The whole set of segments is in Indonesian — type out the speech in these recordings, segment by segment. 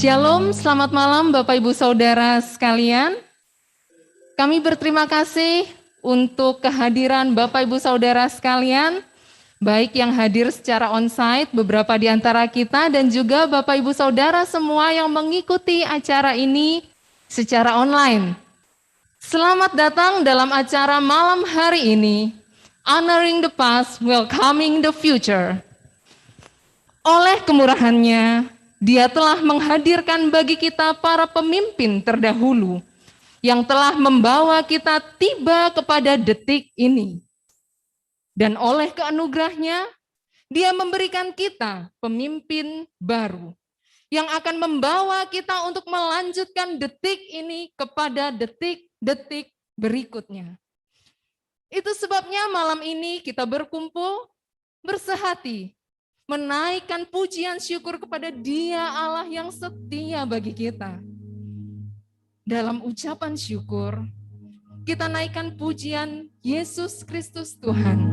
Shalom, selamat malam Bapak Ibu Saudara sekalian. Kami berterima kasih untuk kehadiran Bapak Ibu Saudara sekalian, baik yang hadir secara onsite, beberapa di antara kita, dan juga Bapak Ibu Saudara semua yang mengikuti acara ini secara online. Selamat datang dalam acara malam hari ini, Honoring the Past, Welcoming the Future. Oleh kemurahannya, Dia telah menghadirkan bagi kita para pemimpin terdahulu yang telah membawa kita tiba kepada detik ini. Dan oleh keanugerahnya, Dia memberikan kita pemimpin baru yang akan membawa kita untuk melanjutkan detik ini kepada detik-detik berikutnya. Itu sebabnya malam ini kita berkumpul bersehati, menaikkan pujian syukur kepada Dia Allah yang setia bagi kita. Dalam ucapan syukur, kita naikkan pujian Yesus Kristus Tuhan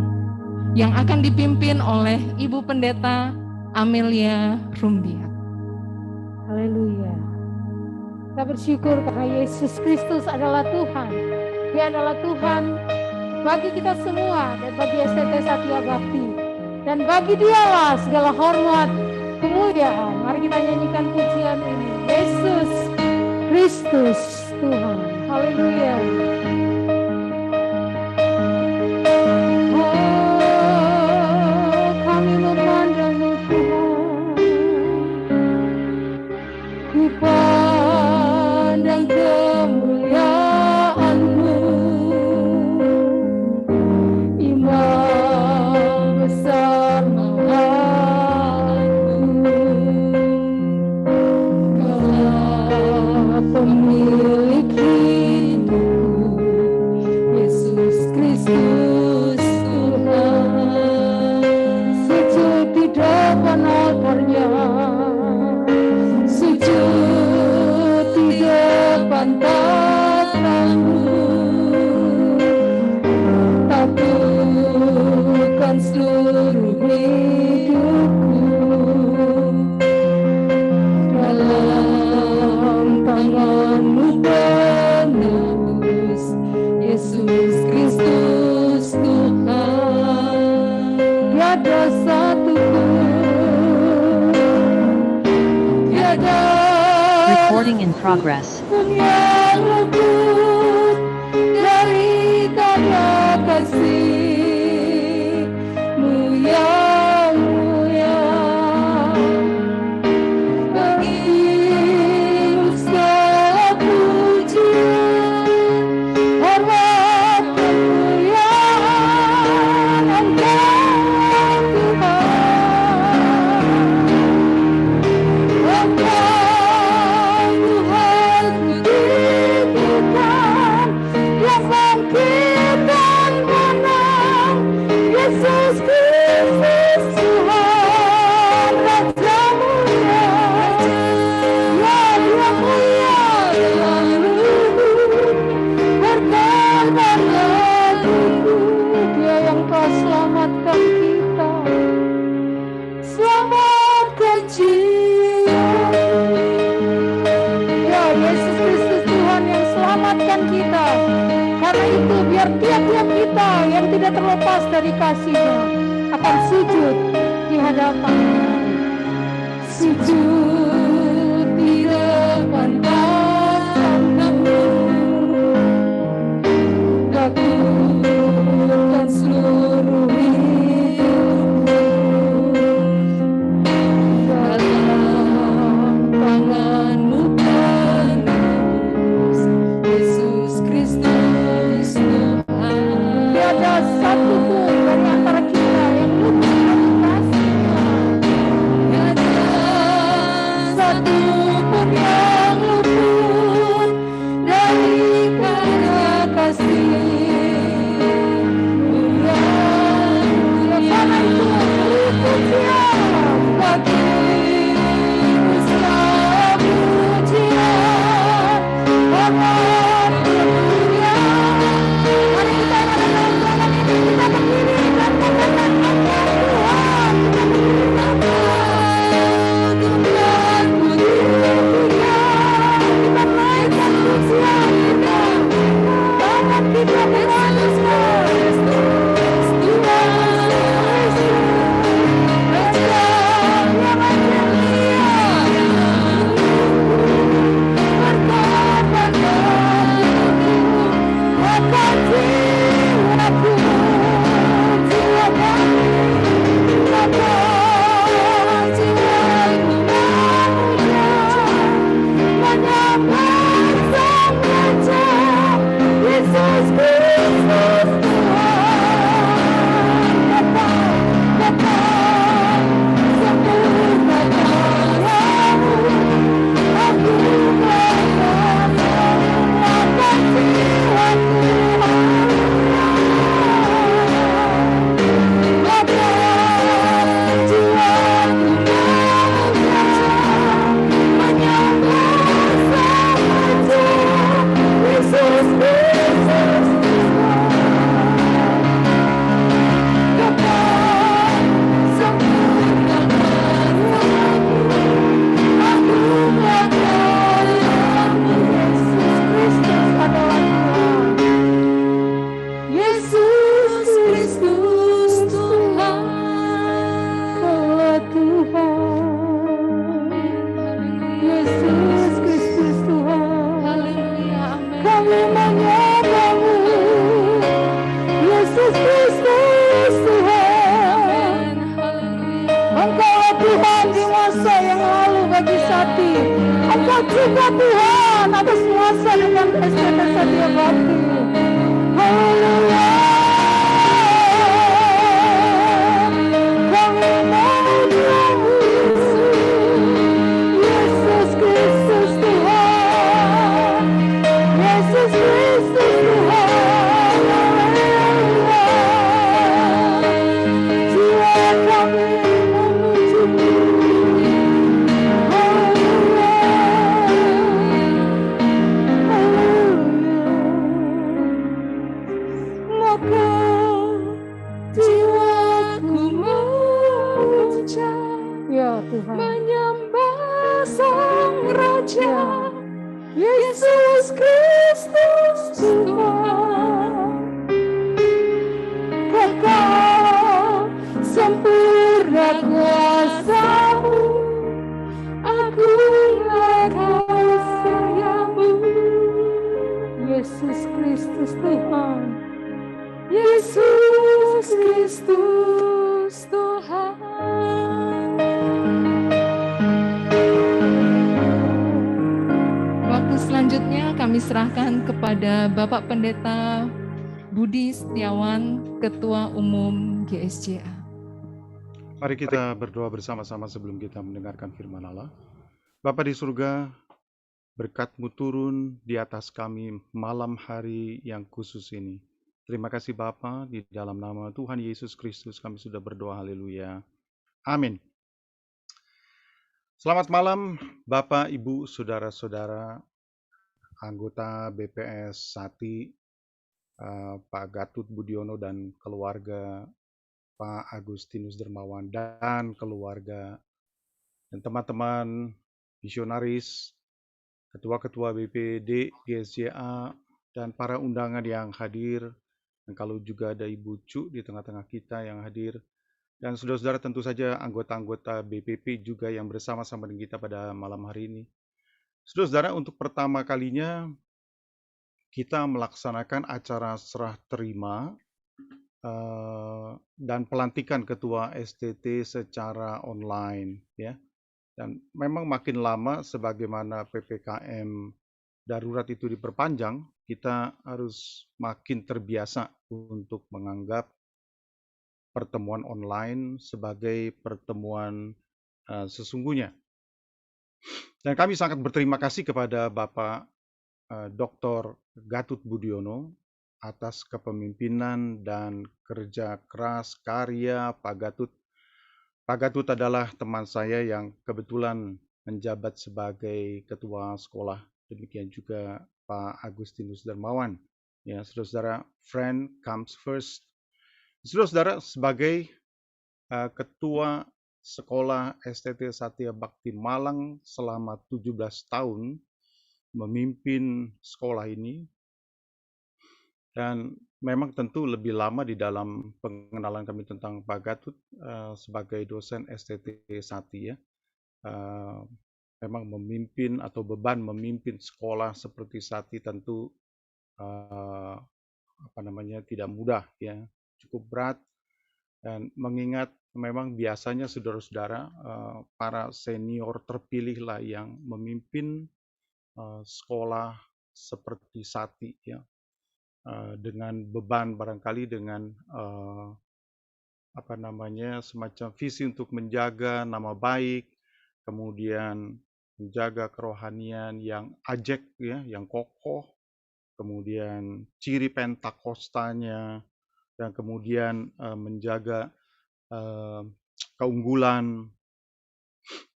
yang akan dipimpin oleh Ibu Pendeta Amelia Rumbiak. Haleluya. Kita bersyukur karena Yesus Kristus adalah Tuhan. Dia adalah Tuhan bagi kita semua dan bagi STT Satya Bakti. Dan bagi Dialah segala hormat, kemuliaan. Mari kita nyanyikan pujian ini. Yesus Kristus Tuhan. Haleluya. Oh, kami memandang-Mu Tuhan. Ku pandang kemuliaan-Mu. Imam besar Mahamu, Kaulah pemilik hidupku, Yesus Kristus Tuhan. Sujud di depan altarnya, sujud di depan tatamu, taklukkan seluruh hidupku dalam tangan-Mu penebus, Yesus Kristus Tuhan. Tiada satu pun, tiada Recording in progress. pun yang luput dari tanda kasih-Mu yang mulia. Bagi-Mu segala pujian, hormat, kemuliaan, Engkau Tuhan. Engkau Tuhan kutinggikan, yang bangkit dan menang, Yesus Kristus Tuhan, Raja mulia, ya Dia mulia selalu, berkorbanlah Tuhan, Dia yang telah selamatkan kita, selamatkan jiwa. Ya Yesus Kristus Tuhan yang selamatkan kita. Karena itu biar tiap-tiap kita yang tidak terlepas dari kasih-Nya akan sujud di hadapan-Nya. Sujud di depan tatamu, taklukkan seluruh hidupku dalam tangan-Mu penebus, Yesus Kristus Tuhan. Tiada satu pun dari antara kita yang luput dari kasih-Nya. Tiada Satya Bakti. Haleluya. Kami memuji Yesus Kristus Tuhan. Yesus Kristus Tuhan. Haleluya. Jiwa kami memuji. Maka jiwaku memuja, ya Tuhan, menyembah Sang Raja, Yesus Kristus Tuhan. Kekal sempurna kuasa-Mu, aku akan setiamu. Yesus Kristus Tuhan. Yesus Kristus Tuhan. Waktu selanjutnya kami serahkan kepada Bapak Pendeta Budi Setiawan, Ketua Umum GSJA. Mari kita berdoa bersama-sama sebelum kita mendengarkan firman Allah. Bapa di surga, berkat-Mu turun di atas kami malam hari yang khusus ini. Terima kasih Bapa, di dalam nama Tuhan Yesus Kristus kami sudah berdoa, haleluya. Amin. Selamat malam Bapak, Ibu, Saudara-saudara, anggota BPS Sati, Pak Gatut Budiono dan keluarga, Pak Agustinus Dermawan dan keluarga, dan teman-teman misionaris, ketua-ketua BPD, GSJA, dan para undangan yang hadir. Dan kalau juga ada Ibu Cu di tengah-tengah kita yang hadir. Dan saudara-saudara tentu saja anggota-anggota BPP juga yang bersama-sama dengan kita pada malam hari ini. Saudara-saudara, untuk pertama kalinya kita melaksanakan acara serah terima dan pelantikan Ketua STT secara online. Ya. Dan memang makin lama sebagaimana PPKM darurat itu diperpanjang, kita harus makin terbiasa untuk menganggap pertemuan online sebagai pertemuan sesungguhnya. Dan kami sangat berterima kasih kepada Bapak Dr. Gatut Budiono atas kepemimpinan dan kerja keras karya Pak Gatut. Pak Gatut adalah teman saya yang kebetulan menjabat sebagai ketua sekolah. Demikian juga Pak Agustinus Dermawan. Ya, saudara-saudara, friend comes first. Saudara-saudara, sebagai ketua sekolah STT Satya Bakti Malang selama 17 tahun memimpin sekolah ini, dan memang tentu lebih lama di dalam pengenalan kami tentang Pak Gatut sebagai dosen STT Sati, ya. Memang memimpin atau beban memimpin sekolah seperti Sati tentu tidak mudah, ya, cukup berat. Dan mengingat memang biasanya saudara-saudara para senior terpilih lah yang memimpin sekolah seperti Sati, ya, dengan beban barangkali dengan semacam visi untuk menjaga nama baik, kemudian menjaga kerohanian yang ajek, ya, yang kokoh, kemudian ciri Pentakostanya, dan kemudian menjaga keunggulan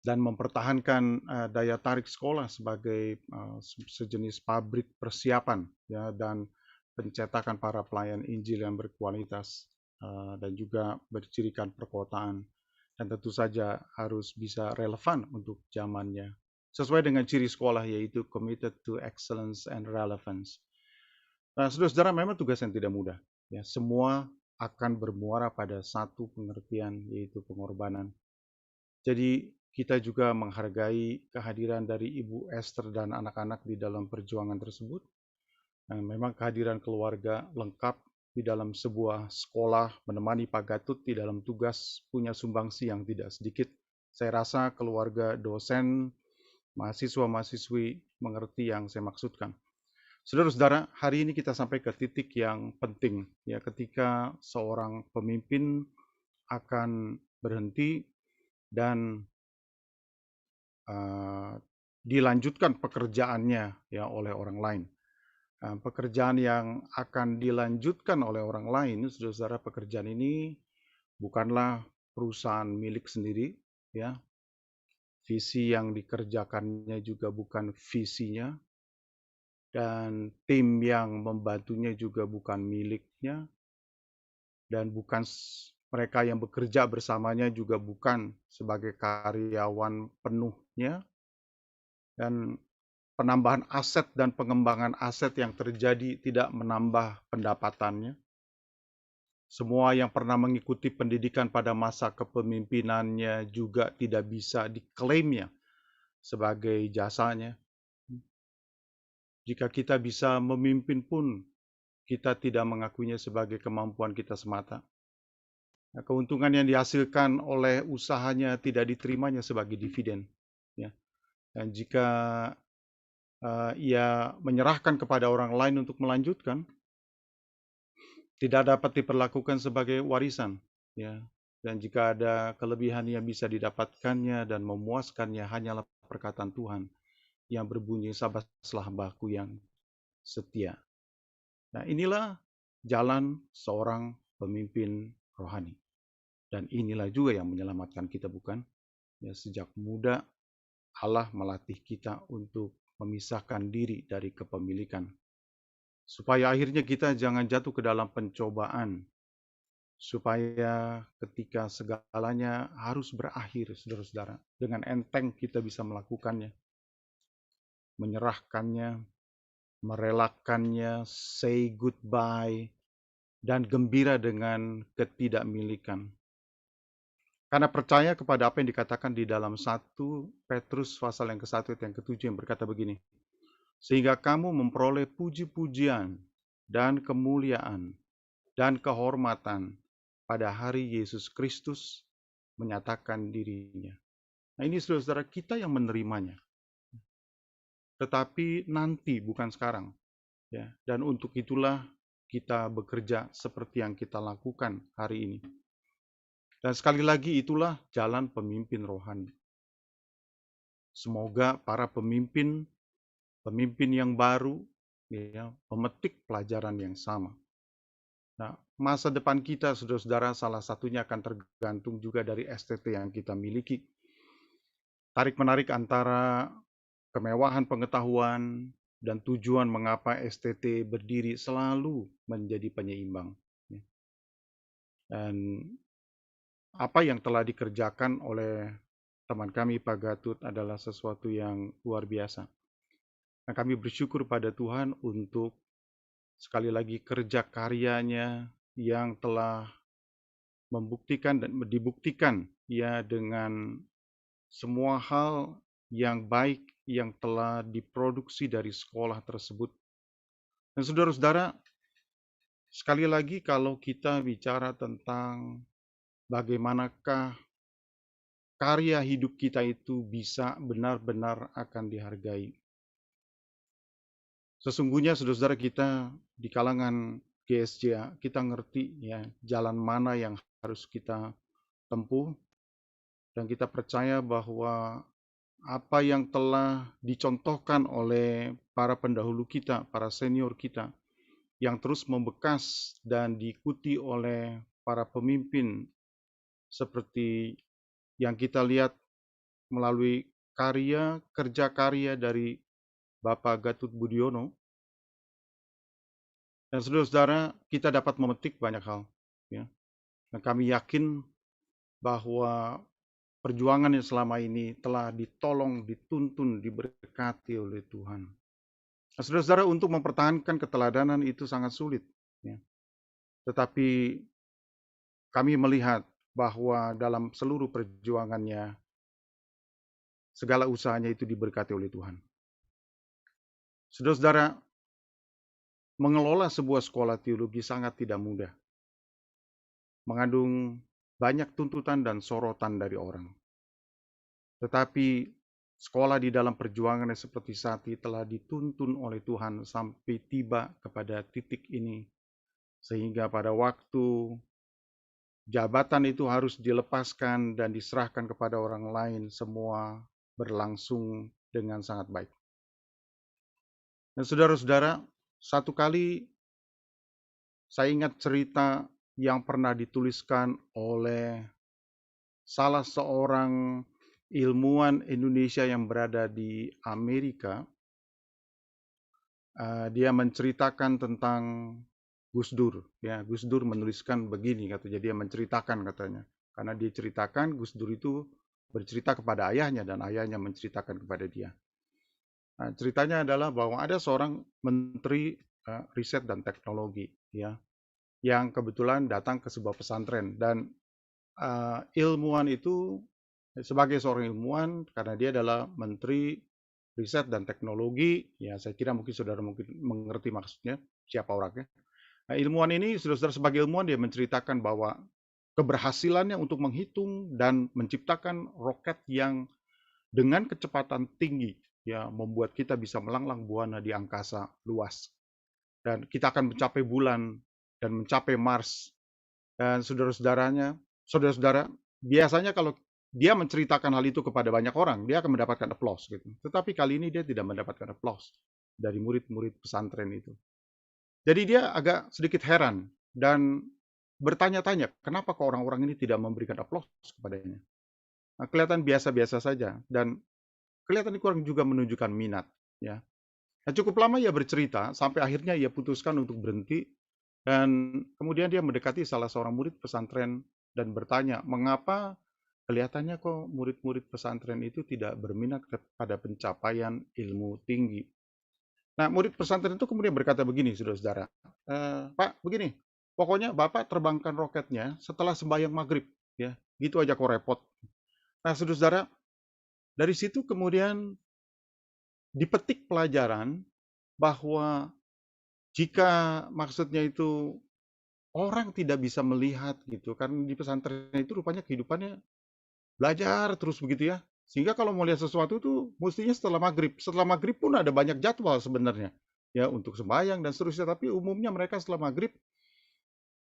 dan mempertahankan daya tarik sekolah sebagai sejenis pabrik persiapan, ya, dan pencetakan para pelayan Injil yang berkualitas dan juga bercirikan perkotaan, dan tentu saja harus bisa relevan untuk zamannya sesuai dengan ciri sekolah, yaitu committed to excellence and relevance. Nah, saudara-saudara, memang tugas yang tidak mudah, ya. Semua akan bermuara pada satu pengertian, yaitu pengorbanan. Jadi kita juga menghargai kehadiran dari Ibu Esther dan anak-anak di dalam perjuangan tersebut. Dan memang kehadiran keluarga lengkap di dalam sebuah sekolah menemani Pak Gatut di dalam tugas punya sumbangsi yang tidak sedikit. Saya rasa keluarga dosen, mahasiswa-mahasiswi mengerti yang saya maksudkan. Saudara-saudara, hari ini kita sampai ke titik yang penting, ya, ketika seorang pemimpin akan berhenti dan dilanjutkan pekerjaannya, ya, oleh orang lain. Pekerjaan yang akan dilanjutkan oleh orang lain, saudara-saudara, pekerjaan ini bukanlah perusahaan milik sendiri, ya. Visi yang dikerjakannya juga bukan visinya, dan tim yang membantunya juga bukan miliknya, dan bukan mereka yang bekerja bersamanya juga bukan sebagai karyawan penuhnya, dan penambahan aset dan pengembangan aset yang terjadi tidak menambah pendapatannya. Semua yang pernah mengikuti pendidikan pada masa kepemimpinannya juga tidak bisa diklaimnya sebagai jasanya. Jika kita bisa memimpin pun, kita tidak mengakuinya sebagai kemampuan kita semata. Nah, keuntungan yang dihasilkan oleh usahanya tidak diterimanya sebagai dividen. Ya. Dan jika ia menyerahkan kepada orang lain untuk melanjutkan, tidak dapat diperlakukan sebagai warisan. Ya. Dan jika ada kelebihan yang bisa didapatkannya dan memuaskannya hanyalah perkataan Tuhan yang berbunyi, sabaslah hambaku yang setia. Nah, inilah jalan seorang pemimpin rohani. Dan inilah juga yang menyelamatkan kita, bukan? Ya, sejak muda Allah melatih kita untuk memisahkan diri dari kepemilikan. Supaya akhirnya kita jangan jatuh ke dalam pencobaan. Supaya ketika segalanya harus berakhir, saudara-saudara, dengan enteng kita bisa melakukannya. Menyerahkannya, merelakannya, say goodbye, dan gembira dengan ketidakmilikan. Karena percaya kepada apa yang dikatakan di dalam 1 Petrus pasal yang ke-1 ayat yang ke-7 yang berkata begini. Sehingga kamu memperoleh puji-pujian dan kemuliaan dan kehormatan pada hari Yesus Kristus menyatakan dirinya. Nah, ini saudara-saudara kita yang menerimanya. Tetapi nanti, bukan sekarang. Ya, dan untuk itulah kita bekerja seperti yang kita lakukan hari ini. Dan sekali lagi itulah jalan pemimpin rohani. Semoga para pemimpin yang baru, ya, memetik pelajaran yang sama. Nah, masa depan kita, saudara-saudara, salah satunya akan tergantung juga dari STT yang kita miliki. Tarik-menarik antara kemewahan pengetahuan dan tujuan mengapa STT berdiri selalu menjadi penyeimbang. Dan apa yang telah dikerjakan oleh teman kami Pak Gatut adalah sesuatu yang luar biasa. Nah, kami bersyukur pada Tuhan untuk sekali lagi kerja karyanya yang telah membuktikan dan dibuktikan, ya, dengan semua hal yang baik yang telah diproduksi dari sekolah tersebut. Dan saudara-saudara, sekali lagi kalau kita bicara tentang bagaimanakah karya hidup kita itu bisa benar-benar akan dihargai. Sesungguhnya saudara-saudara, kita di kalangan GSJ, kita ngerti, ya, jalan mana yang harus kita tempuh, dan kita percaya bahwa apa yang telah dicontohkan oleh para pendahulu kita, para senior kita, yang terus membekas dan diikuti oleh para pemimpin seperti yang kita lihat melalui kerja karya dari Bapak Gatut Budiono. Dan saudara-saudara, kita dapat memetik banyak hal. Ya. Dan kami yakin bahwa perjuangan yang selama ini telah ditolong, dituntun, diberkati oleh Tuhan. Nah, saudara-saudara, untuk mempertahankan keteladanan itu sangat sulit. Ya. Tetapi kami melihat bahwa dalam seluruh perjuangannya, segala usahanya itu diberkati oleh Tuhan. Saudara-saudara, mengelola sebuah sekolah teologi sangat tidak mudah. Mengandung banyak tuntutan dan sorotan dari orang. Tetapi sekolah di dalam perjuangannya seperti Sati telah dituntun oleh Tuhan sampai tiba kepada titik ini. Sehingga pada waktu jabatan itu harus dilepaskan dan diserahkan kepada orang lain, semua berlangsung dengan sangat baik. Dan saudara-saudara, satu kali saya ingat cerita yang pernah dituliskan oleh salah seorang ilmuwan Indonesia yang berada di Amerika. Dia menceritakan tentang Gus Dur. Ya, Gus Dur menuliskan begini, katanya dia menceritakan katanya. Karena dia ceritakan, Gus Dur itu bercerita kepada ayahnya dan ayahnya menceritakan kepada dia. Nah, ceritanya adalah bahwa ada seorang menteri riset dan teknologi, ya, yang kebetulan datang ke sebuah pesantren dan ilmuwan itu sebagai seorang ilmuwan karena dia adalah menteri riset dan teknologi, ya saya kira mungkin saudara mungkin mengerti maksudnya siapa orangnya. Nah, ilmuwan ini saudara sebagai ilmuwan dia menceritakan bahwa keberhasilannya untuk menghitung dan menciptakan roket yang dengan kecepatan tinggi ya membuat kita bisa melanglang buana di angkasa luas dan kita akan mencapai bulan dan mencapai Mars. Dan saudara-saudara biasanya kalau dia menceritakan hal itu kepada banyak orang, dia akan mendapatkan applause gitu. Tetapi kali ini dia tidak mendapatkan applause dari murid-murid pesantren itu. Jadi dia agak sedikit heran dan bertanya-tanya, kenapa kok orang-orang ini tidak memberikan applause kepadanya? Nah, kelihatan biasa-biasa saja dan kelihatan kurang juga menunjukkan minat, ya. Nah, cukup lama ia bercerita sampai akhirnya ia putuskan untuk berhenti dan kemudian dia mendekati salah seorang murid pesantren dan bertanya, mengapa kelihatannya kok murid-murid pesantren itu tidak berminat kepada pencapaian ilmu tinggi. Nah, murid pesantren itu kemudian berkata begini, saudara-saudara, Pak, begini, pokoknya Bapak terbangkan roketnya setelah sembahyang maghrib, ya, gitu aja kok repot. Nah, saudara-saudara, dari situ kemudian dipetik pelajaran bahwa jika maksudnya itu orang tidak bisa melihat gitu, karena di pesantren itu rupanya kehidupannya belajar terus begitu ya. Sehingga kalau mau lihat sesuatu itu mestinya setelah maghrib. Setelah maghrib pun ada banyak jadwal sebenarnya ya untuk sembahyang dan seterusnya. Tapi umumnya mereka setelah maghrib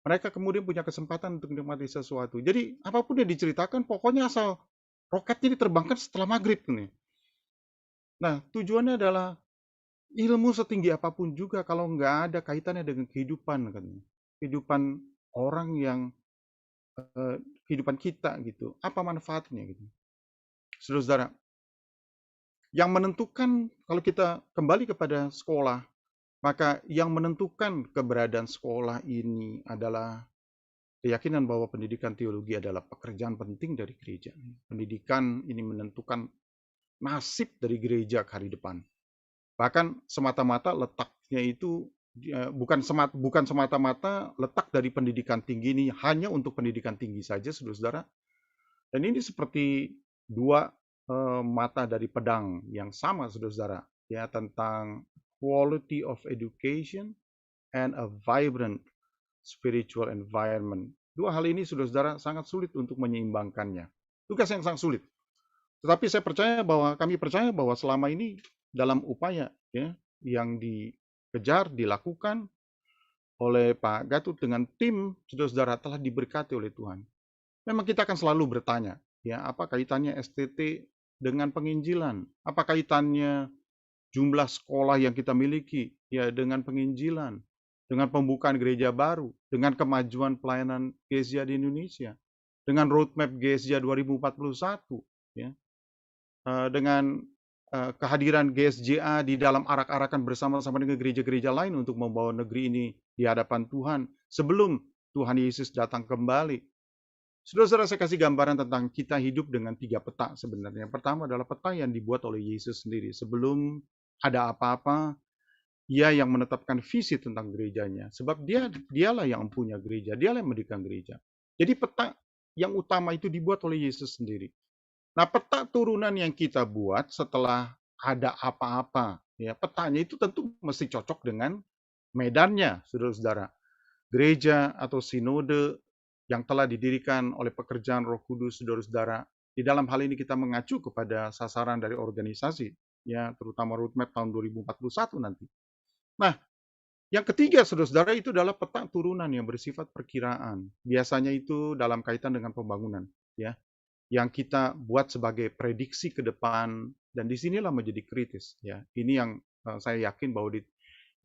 mereka kemudian punya kesempatan untuk menikmati sesuatu. Jadi apapun yang diceritakan pokoknya asal roketnya diterbangkan setelah maghrib nih. Nah tujuannya adalah ilmu setinggi apapun juga kalau nggak ada kaitannya dengan kehidupan kan, kehidupan orang yang kehidupan kita gitu, apa manfaatnya gitu. Saudara-saudara, yang menentukan kalau kita kembali kepada sekolah, maka yang menentukan keberadaan sekolah ini adalah keyakinan bahwa pendidikan teologi adalah pekerjaan penting dari gereja. Pendidikan ini menentukan nasib dari gereja ke hari depan. Bahkan semata-mata letaknya itu bukan semata-mata letak dari pendidikan tinggi ini hanya untuk pendidikan tinggi saja, saudara-saudara. Dan ini seperti dua mata dari pedang yang sama, saudara-saudara, ya, tentang quality of education and a vibrant spiritual environment. Dua hal ini, saudara-saudara, sangat sulit untuk menyeimbangkannya. Tugas yang sangat sulit. Tetapi kami percaya bahwa selama ini dalam upaya ya yang dikejar, dilakukan oleh Pak Gatut dengan tim saudara-saudara telah diberkati oleh Tuhan. Memang kita akan selalu bertanya, ya, apa kaitannya STT dengan penginjilan? Apa kaitannya jumlah sekolah yang kita miliki ya dengan penginjilan, dengan pembukaan gereja baru, dengan kemajuan pelayanan GSJ di Indonesia, dengan roadmap GSJ 2041, ya, dengan kehadiran GSJA di dalam arak-arakan bersama-sama dengan gereja-gereja lain untuk membawa negeri ini di hadapan Tuhan sebelum Tuhan Yesus datang kembali. Saudara-saudara, saya kasih gambaran tentang kita hidup dengan 3 peta sebenarnya. Yang pertama adalah peta yang dibuat oleh Yesus sendiri. Sebelum ada apa-apa, Ia yang menetapkan visi tentang gerejanya. Sebab dialah yang punya gereja, dialah yang mendirikan gereja. Jadi peta yang utama itu dibuat oleh Yesus sendiri. Nah, peta turunan yang kita buat setelah ada apa-apa, ya, petanya itu tentu mesti cocok dengan medannya, saudara-saudara. Gereja atau sinode yang telah didirikan oleh pekerjaan Roh Kudus, saudara-saudara, di dalam hal ini kita mengacu kepada sasaran dari organisasi, ya, terutama roadmap tahun 2041 nanti. Nah, yang ketiga, saudara-saudara, itu adalah peta turunan yang bersifat perkiraan. Biasanya itu dalam kaitan dengan pembangunan, ya, yang kita buat sebagai prediksi ke depan, dan disinilah menjadi kritis. Ya, ini yang saya yakin bahwa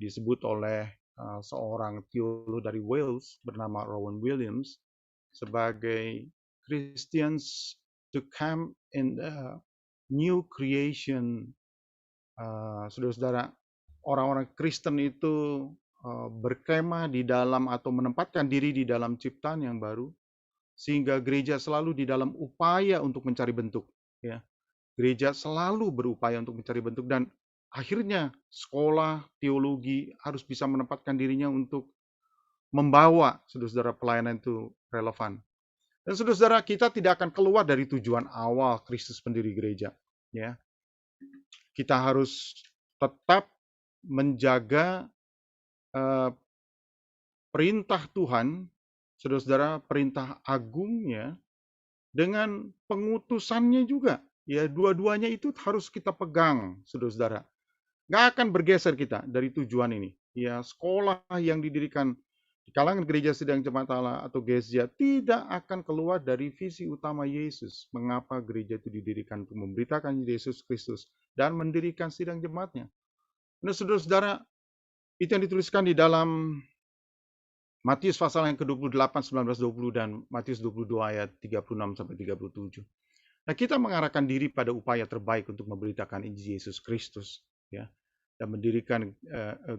disebut oleh seorang teolog dari Wales bernama Rowan Williams sebagai Christians to come in the new creation. Saudara-saudara, orang-orang Kristen itu berkemah di dalam atau menempatkan diri di dalam ciptaan yang baru, sehingga gereja selalu di dalam upaya untuk mencari bentuk. Ya, gereja selalu berupaya untuk mencari bentuk, dan akhirnya sekolah teologi harus bisa menempatkan dirinya untuk membawa saudara-saudara pelayanan itu relevan. Dan saudara-saudara, kita tidak akan keluar dari tujuan awal Kristus pendiri gereja. Ya, kita harus tetap menjaga perintah Tuhan, saudara-saudara, perintah agungnya dengan pengutusannya juga. Ya, dua-duanya itu harus kita pegang, saudara-saudara. Nggak akan bergeser kita dari tujuan ini. Ya, sekolah yang didirikan di kalangan gereja sedang jemaat Allah atau GSJ tidak akan keluar dari visi utama Yesus. Mengapa gereja itu didirikan untuk memberitakan Yesus Kristus dan mendirikan sidang jemaatnya. Nah, saudara-saudara, itu yang dituliskan di dalam Matius pasal yang ke-28, 19-20, dan Matius 22 ayat 36-37. Nah, kita mengarahkan diri pada upaya terbaik untuk memberitakan Injil Yesus Kristus, ya, dan mendirikan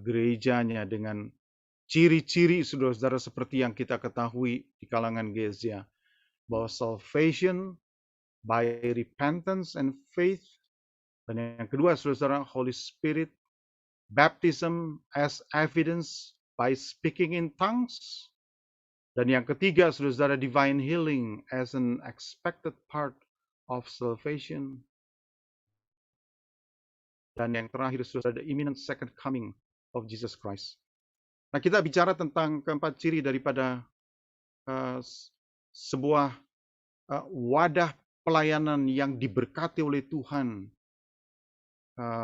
gerejanya dengan ciri-ciri saudara-saudara seperti yang kita ketahui di kalangan GSJ, bahwa salvation by repentance and faith, dan yang kedua saudara-saudara, Holy Spirit, baptism as evidence by speaking in tongues, dan yang ketiga saudara-saudara, divine healing as an expected part of salvation. Dan yang terakhir, saudara, the imminent second coming of Jesus Christ. Nah, kita bicara tentang keempat ciri daripada sebuah wadah pelayanan yang diberkati oleh Tuhan 100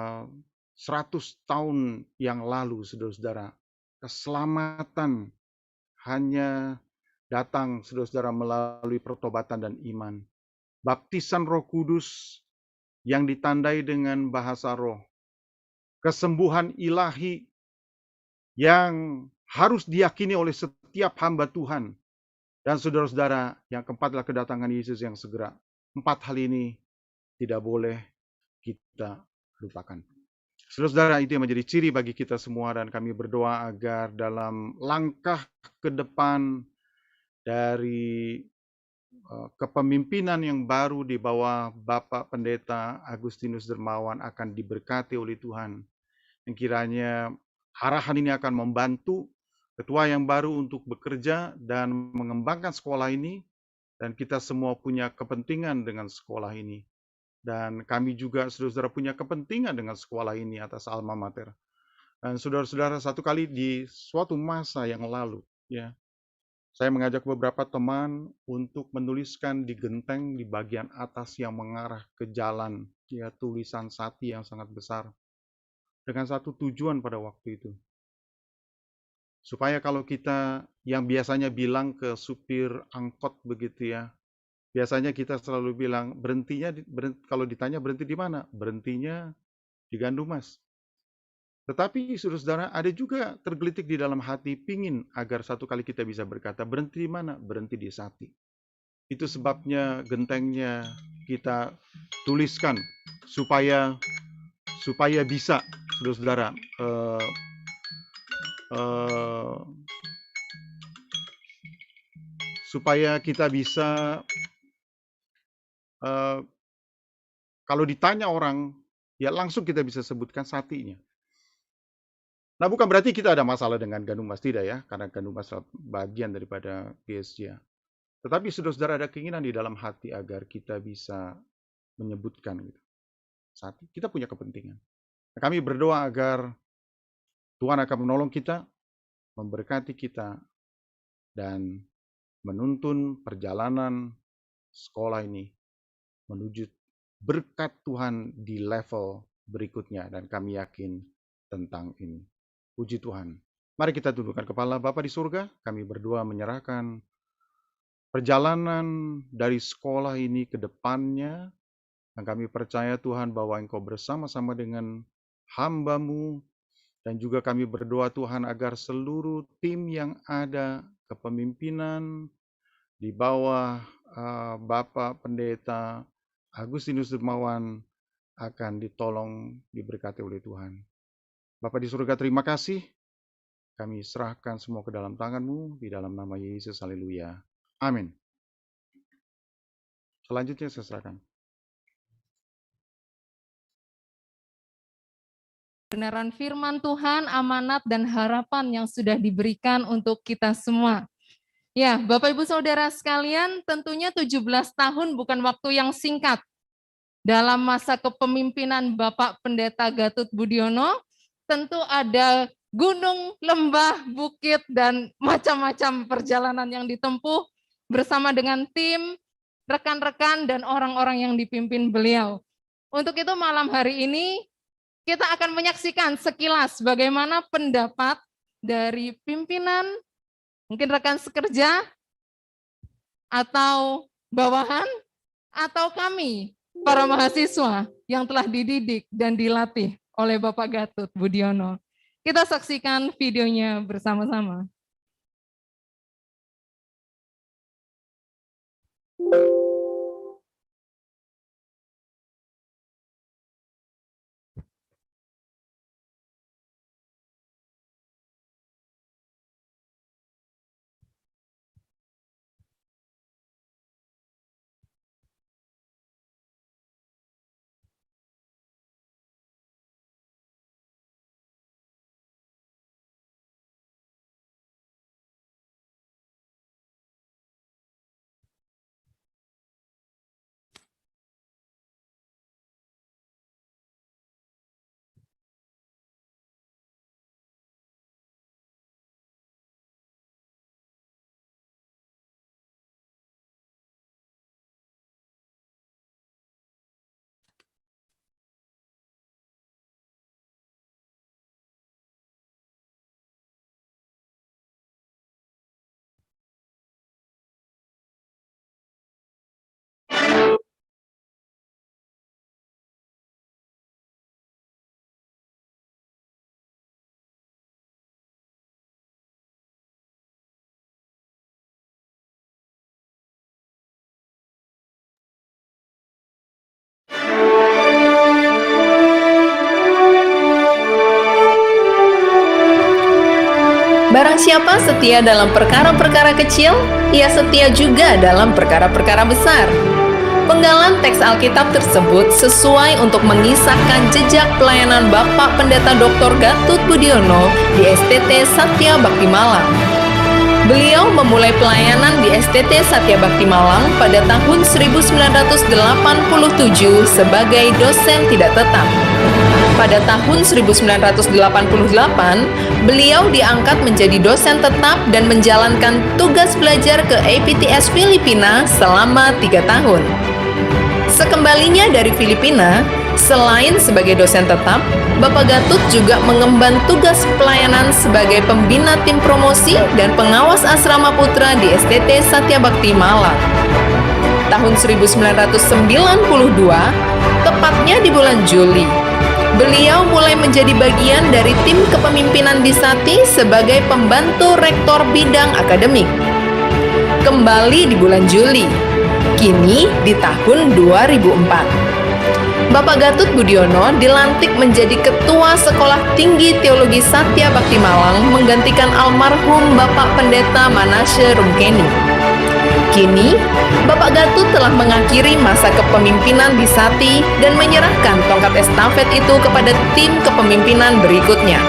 tahun yang lalu, saudara-saudara. Keselamatan hanya datang, saudara-saudara, melalui pertobatan dan iman. Baptisan Roh Kudus yang ditandai dengan bahasa roh. Kesembuhan ilahi yang harus diyakini oleh setiap hamba Tuhan. Dan saudara-saudara, yang keempat adalah kedatangan Yesus yang segera. 4 hal ini tidak boleh kita lupakan. Saudara-saudara, itu yang menjadi ciri bagi kita semua, dan kami berdoa agar dalam langkah ke depan dari kepemimpinan yang baru di bawah Bapak Pendeta Agustinus Dermawan akan diberkati oleh Tuhan. Yang kiranya arahan ini akan membantu ketua yang baru untuk bekerja dan mengembangkan sekolah ini, dan kita semua punya kepentingan dengan sekolah ini. Dan kami juga, saudara-saudara, punya kepentingan dengan sekolah ini atas alma mater. Dan saudara-saudara, satu kali di suatu masa yang lalu, ya, saya mengajak beberapa teman untuk menuliskan di genteng di bagian atas yang mengarah ke jalan, ya, tulisan Sati yang sangat besar, dengan satu tujuan pada waktu itu. Supaya kalau kita yang biasanya bilang ke supir angkot begitu, ya, biasanya kita selalu bilang berhentinya, kalau ditanya berhenti di mana? Berhentinya di Gandumas. Tetapi saudara-saudara, ada juga tergelitik di dalam hati pingin agar satu kali kita bisa berkata, berhenti di mana? Berhenti di Sati. Itu sebabnya gentengnya kita tuliskan supaya bisa, saudara-saudara, supaya kita bisa, kalau ditanya orang, ya langsung kita bisa sebutkan Satinya. Nah, bukan berarti kita ada masalah dengan Gandumas, tidak ya, karena Gandumas adalah bagian daripada GSJ. Tetapi saudara-saudara, ada keinginan di dalam hati agar kita bisa menyebutkan gitu. Sati, kita punya kepentingan. Nah, kami berdoa agar Tuhan akan menolong kita, memberkati kita, dan menuntun perjalanan sekolah ini menuju berkat Tuhan di level berikutnya, dan kami yakin tentang ini. Puji Tuhan. Mari kita tundukkan kepala. Bapa di surga, kami berdua menyerahkan perjalanan dari sekolah ini ke depannya, dan kami percaya Tuhan bahwa Engkau bersama-sama dengan hamba-Mu, dan juga kami berdoa Tuhan agar seluruh tim yang ada, kepemimpinan di bawah Bapak Pendeta Agustinus Dermawan akan ditolong, diberkati oleh Tuhan. Bapa di surga, terima kasih. Kami serahkan semua ke dalam tangan-Mu, di dalam nama Yesus, haleluya. Amin. Selanjutnya saya serahkan. Kebenaran firman Tuhan, amanat dan harapan yang sudah diberikan untuk kita semua. Ya, Bapak Ibu Saudara sekalian, tentunya 17 tahun bukan waktu yang singkat. Dalam masa kepemimpinan Bapak Pendeta Gatot Budiono, tentu ada gunung, lembah, bukit, dan macam-macam perjalanan yang ditempuh bersama dengan tim, rekan-rekan, dan orang-orang yang dipimpin beliau. Untuk itu malam hari ini, kita akan menyaksikan sekilas bagaimana pendapat dari pimpinan, mungkin rekan sekerja, atau bawahan, atau kami, para mahasiswa yang telah dididik dan dilatih oleh Bapak Gatot Budiono. Kita saksikan videonya bersama-sama. Barang siapa setia dalam perkara-perkara kecil, ia setia juga dalam perkara-perkara besar. Penggalan teks Alkitab tersebut sesuai untuk mengisahkan jejak pelayanan Bapak Pendeta Dr. Gatot Budiono di STT Satya Bakti Malang. Beliau memulai pelayanan di STT Satya Bakti Malang pada tahun 1987 sebagai dosen tidak tetap. Pada tahun 1988, beliau diangkat menjadi dosen tetap dan menjalankan tugas belajar ke APTS Filipina selama 3 tahun. Sekembalinya dari Filipina, selain sebagai dosen tetap, Bapak Gatot juga mengemban tugas pelayanan sebagai pembina tim promosi dan pengawas asrama putra di STT Satya Bakti Malang. Tahun 1992, tepatnya di bulan Juli, beliau mulai menjadi bagian dari tim kepemimpinan di Sati sebagai pembantu rektor bidang akademik. Kembali di bulan Juli, kini di tahun 2004. Bapak Gatot Budiono dilantik menjadi Ketua Sekolah Tinggi Teologi Satya Bakti Malang menggantikan almarhum Bapak Pendeta Manasye Rumkeni. Kini, Bapak Gatot telah mengakhiri masa kepemimpinan di Sati dan menyerahkan tongkat estafet itu kepada tim kepemimpinan berikutnya.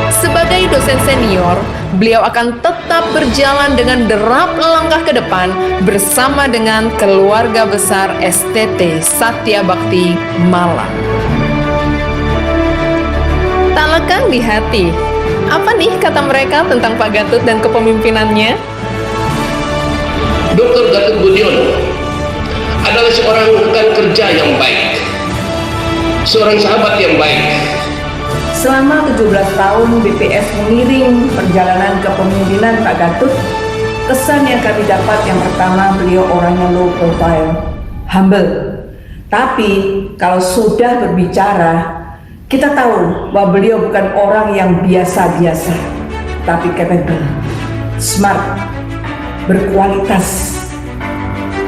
Sebagai dosen senior, beliau akan tetap berjalan dengan derap langkah ke depan bersama dengan keluarga besar STT Satya Bakti Malang. Tak lekang di hati, apa nih kata mereka tentang Pak Gatot dan kepemimpinannya? Dr. Gatot Budiono adalah seorang rekan kerja yang baik, seorang sahabat yang baik. Selama 17 tahun BPS mengiring perjalanan kepemimpinan Pak Gatut, kesan yang kami dapat yang pertama, beliau orangnya low profile, humble. Tapi kalau sudah berbicara, kita tahu bahwa beliau bukan orang yang biasa-biasa, tapi capable, smart, berkualitas.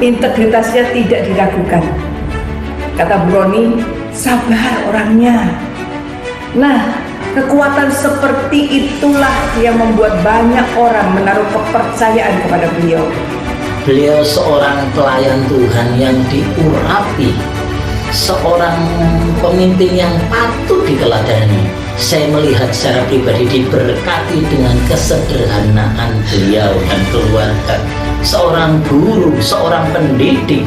Integritasnya tidak diragukan. Kata Bu Roni, sabar orangnya. Nah, kekuatan seperti itulah yang membuat banyak orang menaruh kepercayaan kepada beliau. Beliau seorang pelayan Tuhan yang diurapi, seorang pemimpin yang patut diteladani. Saya melihat secara pribadi diberkati dengan kesederhanaan beliau dan keluarga. Seorang guru, seorang pendidik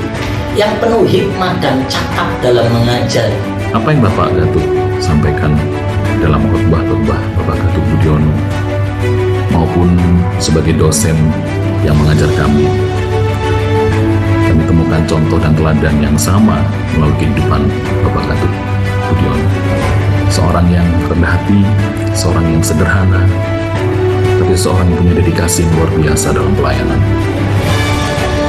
yang penuh hikmat dan cakap dalam mengajar. Apa yang Bapak Gatut sampaikan dalam khotbah-khotbah Bapak Gatut Budiono maupun sebagai dosen yang mengajar kami temukan contoh dan teladan yang sama melalui kehidupan Bapak Gatut Budiono. Seorang yang rendah hati, seorang yang sederhana, tapi seorang yang punya dedikasi yang luar biasa dalam pelayanan.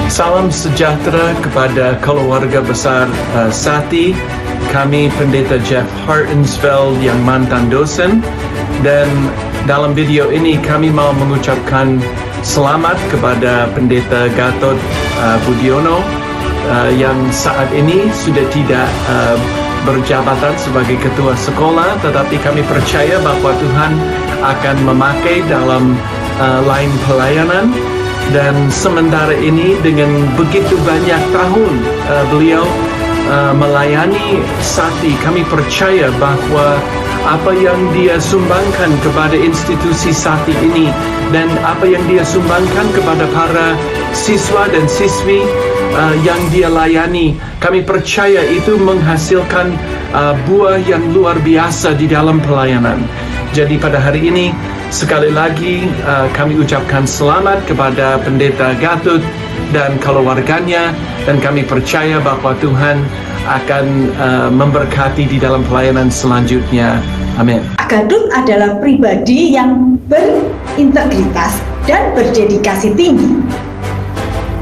Salam sejahtera kepada keluarga besar Sati. Kami Pendeta Jeff Hartensfeld yang mantan dosen, dan dalam video ini kami mau mengucapkan selamat kepada Pendeta Gatut Budiono yang saat ini sudah tidak berjabatan sebagai ketua sekolah, tetapi kami percaya bahwa Tuhan akan memakai dalam lain pelayanan. Dan sementara ini dengan begitu banyak tahun beliau melayani Sati, kami percaya bahwa apa yang dia sumbangkan kepada institusi Sati ini dan apa yang dia sumbangkan kepada para siswa dan siswi yang dia layani, kami percaya itu menghasilkan buah yang luar biasa di dalam pelayanan. Jadi pada hari ini sekali lagi kami ucapkan selamat kepada Pendeta Gatut dan keluarganya, dan kami percaya bahwa Tuhan akan memberkati di dalam pelayanan selanjutnya. Amin. Gatut adalah pribadi yang berintegritas dan berdedikasi tinggi.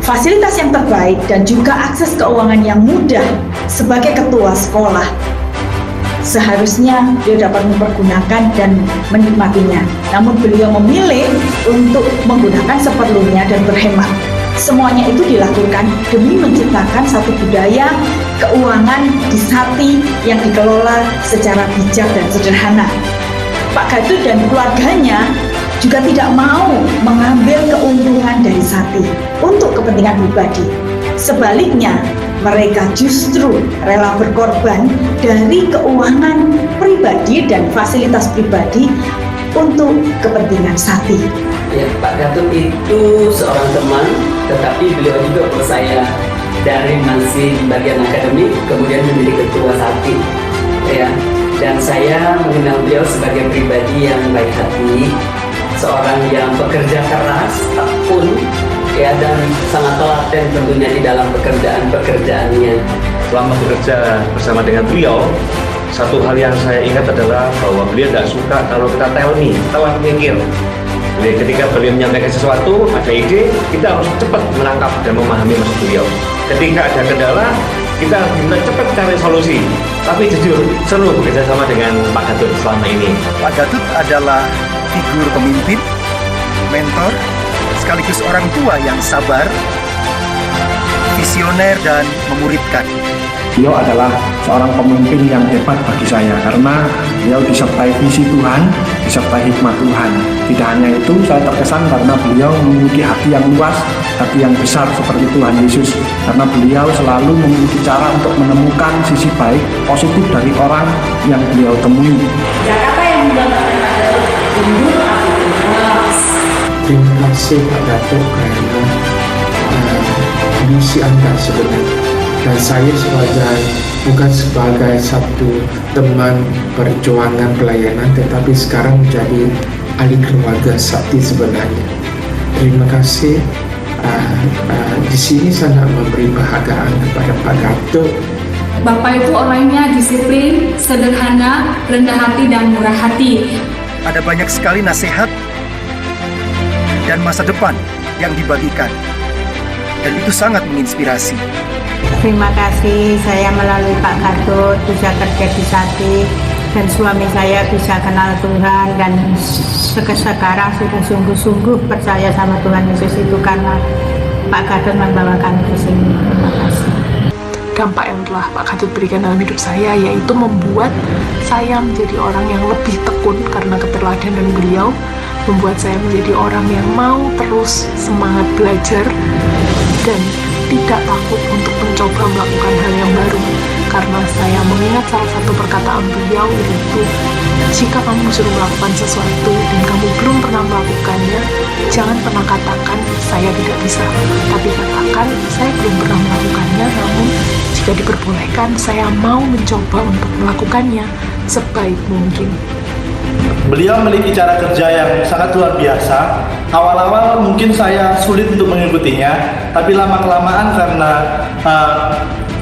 Fasilitas yang terbaik dan juga akses keuangan yang mudah sebagai ketua sekolah. Seharusnya beliau dapat mempergunakan dan menikmatinya. Namun beliau memilih untuk menggunakan seperlunya dan berhemat. Semuanya itu dilakukan demi menciptakan satu budaya keuangan di Sati yang dikelola secara bijak dan sederhana. Pak Gatut dan keluarganya juga tidak mau mengambil keuntungan dari Sati untuk kepentingan pribadi. Sebaliknya, mereka justru rela berkorban dari keuangan pribadi dan fasilitas pribadi untuk kepentingan Sati. Ya, Pak Gatut itu seorang teman, tetapi beliau juga percaya dari masih bagian akademik, kemudian menjadi ketua Sati. Ya, dan saya mengenal beliau sebagai pribadi yang baik hati, seorang yang bekerja keras, tekun, ya, dan sangat telaten tentunya di dalam pekerjaannya. Selama bekerja bersama dengan beliau, satu hal yang saya ingat adalah bahwa beliau tidak suka kalau kita telat mikir. Jadi ketika beliau menyampaikan sesuatu, ada ide, kita harus cepat menangkap dan memahami maksud beliau. Ketika ada kendala, kita harus cepat cari solusi. Tapi jujur, seru bekerja sama dengan Pak Gatut selama ini. Pak Gatut adalah figur pemimpin, mentor, sekaligus orang tua yang sabar, visioner, dan memuridkan. Beliau adalah seorang pemimpin yang hebat bagi saya karena beliau disertai visi Tuhan, disertai hikmat Tuhan. Tidak hanya itu, saya terkesan karena beliau memiliki hati yang luas, hati yang besar seperti Tuhan Yesus. Karena beliau selalu memiliki cara untuk menemukan sisi baik, positif dari orang yang beliau temui. Jakarta yang menggambarkan adalah undur aktivitas. Terima kasih Pak Gatut karena misi Anda sebenarnya. Dan saya bukan sebagai satu teman perjuangan pelayanan, tetapi sekarang menjadi ahli keluarga Sati sebenarnya. Terima kasih di sini sangat memberi penghargaan kepada Pak Gatot. Bapak itu orangnya disiplin, sederhana, rendah hati, dan murah hati. Ada banyak sekali nasihat dan masa depan yang dibagikan. Dan itu sangat menginspirasi. Terima kasih saya melalui Pak Gatot bisa kerja di Sati dan suami saya bisa kenal Tuhan dan sekarang sudah sungguh-sungguh percaya sama Tuhan Yesus itu karena Pak Gatot membawa kami ke sini. Terima kasih. Dampak yang telah Pak Gatot berikan dalam hidup saya yaitu membuat saya menjadi orang yang lebih tekun karena keteladanan beliau, membuat saya menjadi orang yang mau terus semangat belajar dan tidak takut untuk mencoba melakukan hal yang baru, karena saya mengingat salah satu perkataan beliau yaitu jika kamu disuruh melakukan sesuatu dan kamu belum pernah melakukannya, jangan pernah katakan saya tidak bisa, tapi katakan saya belum pernah melakukannya, namun jika diperbolehkan saya mau mencoba untuk melakukannya sebaik mungkin. Beliau memiliki cara kerja yang sangat luar biasa. Awal-awal mungkin saya sulit untuk mengikutinya, tapi lama-kelamaan karena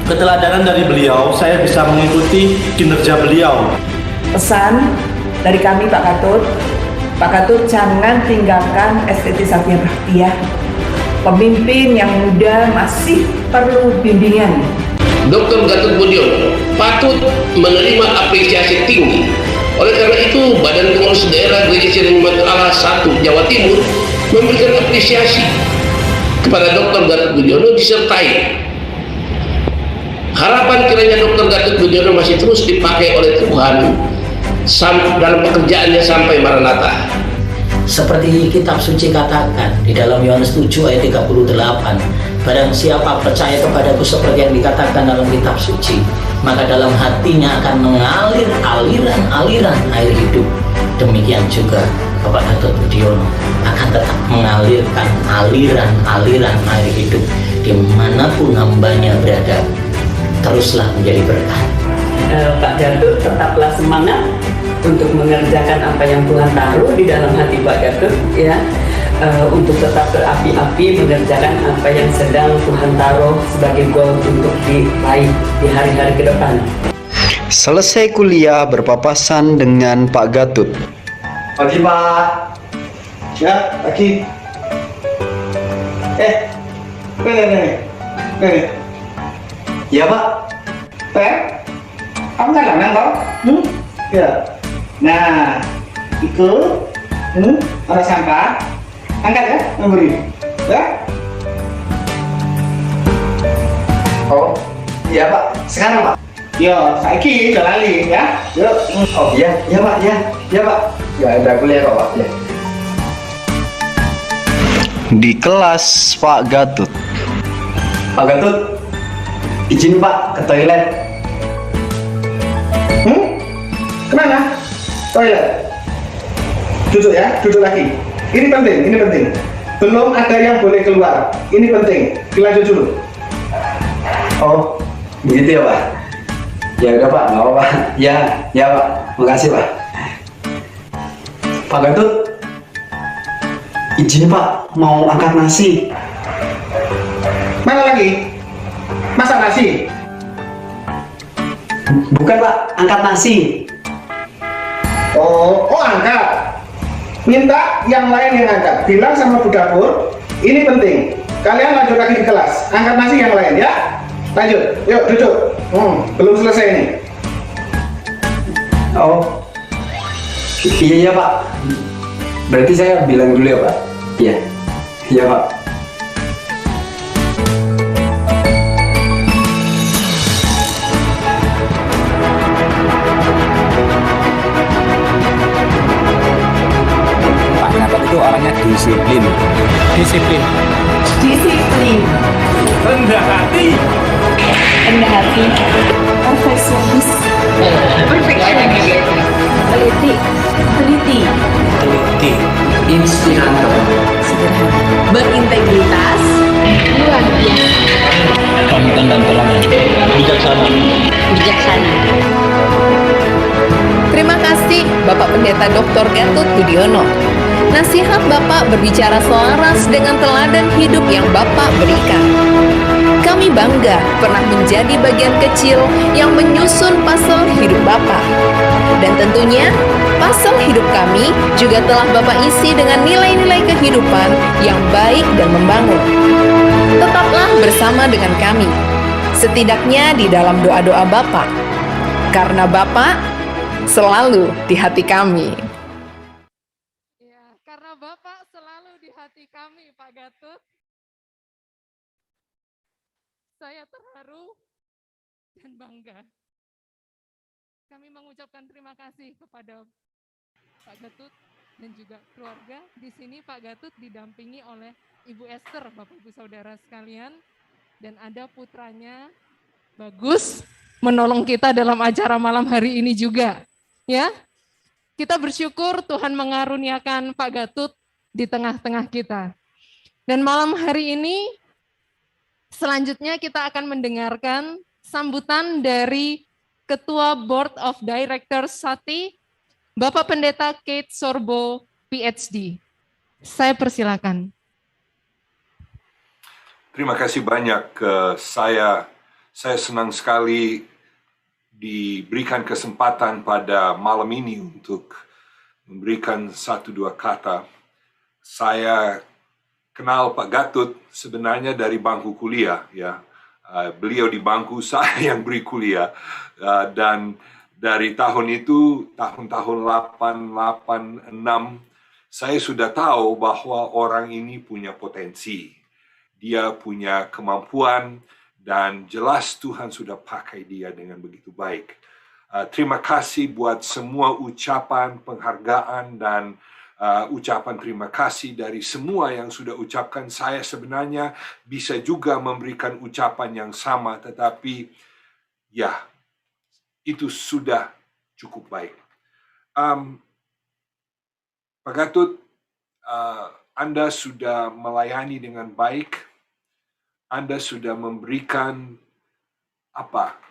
keteladanan dari beliau, saya bisa mengikuti kinerja beliau. Pesan dari kami Pak Gatot jangan tinggalkan STT Satya Bakti ya. Pemimpin yang muda masih perlu bimbingan. Dr. Gatot Budiono patut menerima apresiasi tinggi. Oleh karena itu, Badan Pengurus Daerah Gereja Sireni Umat Allah 1 Jawa Timur memberikan apresiasi kepada Dr. Gatot Budiono disertai harapan kiranya Dr. Gatot Budiono masih terus dipakai oleh Tuhan dalam pekerjaannya sampai Maranatha. Seperti kitab suci katakan di dalam Yohanes 7 ayat 38, barang siapa percaya kepadaku seperti yang dikatakan dalam kitab suci, maka dalam hatinya akan mengalir aliran-aliran air hidup. Demikian juga Bapak Gatot Budiono akan tetap mengalirkan aliran-aliran air hidup dimanapun hambanya berada. Teruslah menjadi berkat. Pak Gatot tetaplah semangat untuk mengerjakan apa yang Tuhan taruh di dalam hati Pak Gatot, ya, untuk tetap berapi-api mengerjakan apa yang sedang Tuhan taruh sebagai goal untuk diraih di hari-hari ke depan. Selesai kuliah berpapasan dengan Pak Gatot. Pagi Pak. Ya, pagi. Ya Pak. Kamu kan toh? Ya. Nah, ikut. Ada sampah. Angkat ya, memberi. Ya. Oh, iya Pak. Sekarang Pak. Yo, saiki udah lali ya. Yuk. Oh iya, iya Pak, ya. Ya Pak. Ya udah kuliah kok Pak. Ya. Di kelas Pak Gatot. Pak Gatot, izin Pak ke toilet. Kemana? Toilet. Duduk ya, duduk lagi. Ini penting. Belum ada yang boleh keluar. Ini penting. Dilanjut dulu. Oh, begitu ya Pak. Ya udah Pak, nggak apa-apa. Ya Pak, makasih Pak. Pak Gatot, izin Pak, mau angkat nasi. Mana lagi? Masak nasi? Bukan Pak, angkat nasi. Oh angkat. Minta yang lain yang angkat. Bilang sama Bu Dapur, ini penting. Kalian lanjut lagi di kelas. Angkat nasi yang lain ya. Lanjut, yuk duduk. Belum selesai ini. Oh, iya Pak. Berarti saya bilang dulu ya Pak. Iya Pak. Pak Gatot itu orangnya disiplin. Rendah hati. Perfeksionis. Teliti. Inspirator. Berintegritas, Luar biasa. Pamitan dan teladan. Bijaksana. Terima kasih Bapak Pendeta Dr. Gatot Budiono. Nasihat Bapak berbicara selaras dengan teladan hidup yang Bapak berikan. Kami bangga pernah menjadi bagian kecil yang menyusun pasal hidup Bapak. Dan tentunya, pasal hidup kami juga telah Bapak isi dengan nilai-nilai kehidupan yang baik dan membangun. Tetaplah bersama dengan kami, setidaknya di dalam doa-doa Bapak, karena Bapak selalu di hati kami. Ya, karena Bapak selalu di hati kami, Pak Gatut. Saya terharu dan bangga. Kami mengucapkan terima kasih kepada Pak Gatut dan juga keluarga. Di sini Pak Gatut didampingi oleh Ibu Esther, Bapak Ibu Saudara sekalian, dan ada putranya Bagus menolong kita dalam acara malam hari ini juga. Ya, kita bersyukur Tuhan mengaruniakan Pak Gatut di tengah-tengah kita. Dan malam hari ini, selanjutnya kita akan mendengarkan sambutan dari Ketua Board of Directors SATI, Bapak Pendeta Kate Sorbo, PhD. Saya persilakan. Terima kasih banyak. Saya senang sekali diberikan kesempatan pada malam ini untuk memberikan 1-2 kata. Saya kenal Pak Gatut sebenarnya dari bangku kuliah, ya. Beliau di bangku, saya yang beri kuliah, dan dari tahun itu, tahun-tahun 886, saya sudah tahu bahwa orang ini punya potensi, dia punya kemampuan, dan jelas Tuhan sudah pakai dia dengan begitu baik. Terima kasih buat semua ucapan penghargaan dan ucapan terima kasih dari semua yang sudah ucapkan. Saya sebenarnya bisa juga memberikan ucapan yang sama, tetapi ya, itu sudah cukup baik. Pak Gatut, Anda sudah melayani dengan baik. Anda sudah memberikan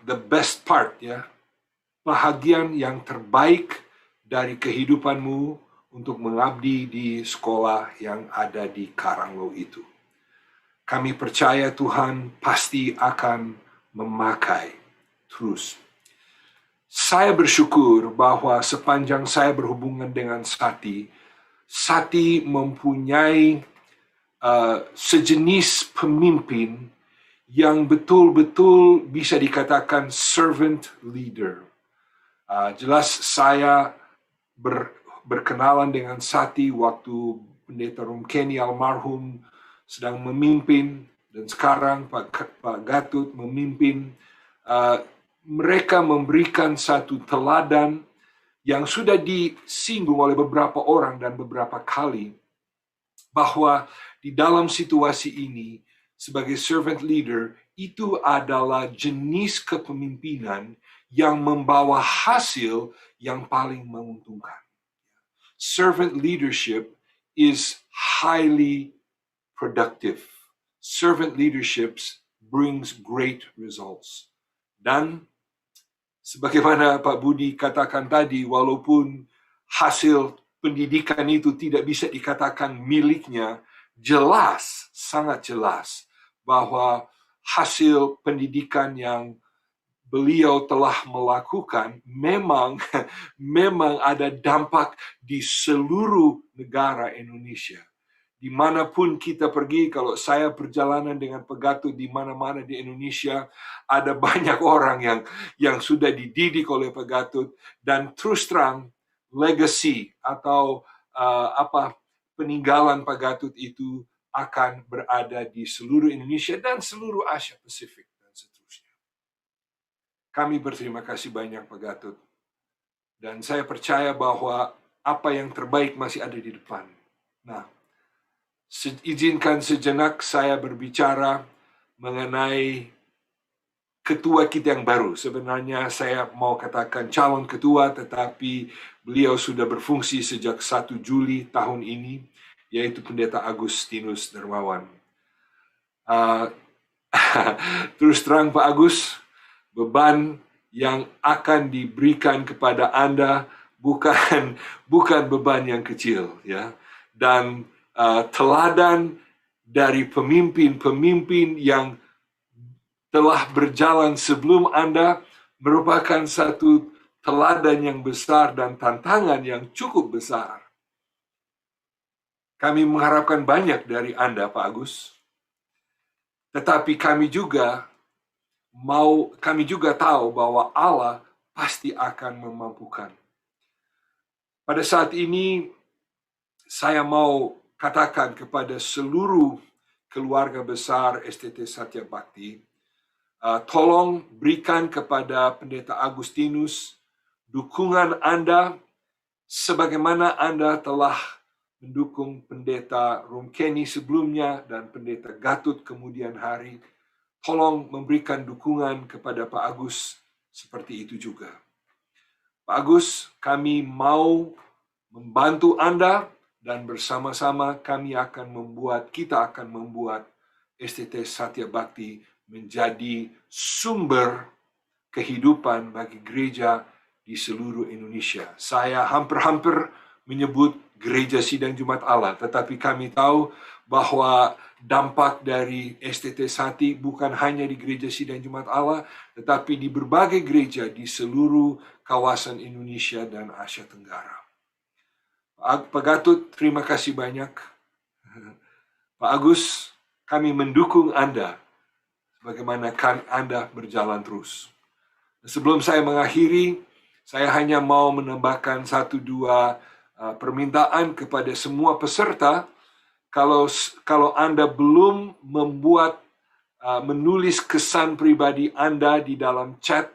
the best part, ya, bahagian yang terbaik dari kehidupanmu untuk mengabdi di sekolah yang ada di Karanglo itu. Kami percaya Tuhan pasti akan memakai terus. Saya bersyukur bahwa sepanjang saya berhubungan dengan SATI, SATI mempunyai sejenis pemimpin yang betul-betul bisa dikatakan servant leader. Jelas saya berkenalan dengan SATI waktu Pendeta Rumkeni almarhum sedang memimpin, dan sekarang Pak Gatut memimpin. Mereka memberikan satu teladan yang sudah disinggung oleh beberapa orang dan beberapa kali, bahwa di dalam situasi ini sebagai servant leader itu adalah jenis kepemimpinan yang membawa hasil yang paling menguntungkan. Servant leadership is highly productive. Servant leadership brings great results. Dan sebagaimana Pak Budi katakan tadi, walaupun hasil pendidikan itu tidak bisa dikatakan miliknya, jelas, sangat jelas bahwa hasil pendidikan yang beliau telah melakukan memang ada dampak di seluruh negara Indonesia. Dimanapun kita pergi, kalau saya perjalanan dengan Pak Gatut di mana-mana di Indonesia, ada banyak orang yang sudah dididik oleh Pak Gatut, dan terus terang legacy atau peninggalan Pak Gatut itu akan berada di seluruh Indonesia dan seluruh Asia Pasifik. Kami berterima kasih banyak Pak Gatut. Dan saya percaya bahwa apa yang terbaik masih ada di depan. Nah, izinkan sejenak saya berbicara mengenai ketua kita yang baru. Sebenarnya saya mau katakan calon ketua, tetapi beliau sudah berfungsi sejak 1 Juli tahun ini, yaitu Pendeta Agustinus Dermawan. Terus terang Pak Agus, beban yang akan diberikan kepada Anda bukan beban yang kecil, ya. dan teladan dari pemimpin-pemimpin yang telah berjalan sebelum Anda merupakan satu teladan yang besar dan tantangan yang cukup besar. Kami mengharapkan banyak dari Anda, Pak Agus. Tetapi kami juga tahu bahwa Allah pasti akan memampukan. Pada saat ini, saya mau katakan kepada seluruh keluarga besar STT Satya Bhakti, tolong berikan kepada Pendeta Agustinus dukungan Anda sebagaimana Anda telah mendukung Pendeta Rumkeni sebelumnya dan Pendeta Gatut kemudian hari. Tolong memberikan dukungan kepada Pak Agus seperti itu juga. Pak Agus, kami mau membantu Anda dan bersama-sama kita akan membuat STT Satya Bhakti menjadi sumber kehidupan bagi gereja di seluruh Indonesia. Saya hampir-hampir menyebut Gereja Sidang Jumat Allah, tetapi kami tahu bahwa dampak dari STT Sati bukan hanya di Gereja Sidang Jumat Allah, tetapi di berbagai gereja di seluruh kawasan Indonesia dan Asia Tenggara. Pak Gatut, terima kasih banyak. Pak Agus, kami mendukung Anda bagaimana Anda berjalan terus. Sebelum saya mengakhiri, saya hanya mau menambahkan 1-2 permintaan kepada semua peserta. Kalau Anda belum menulis kesan pribadi Anda di dalam chat,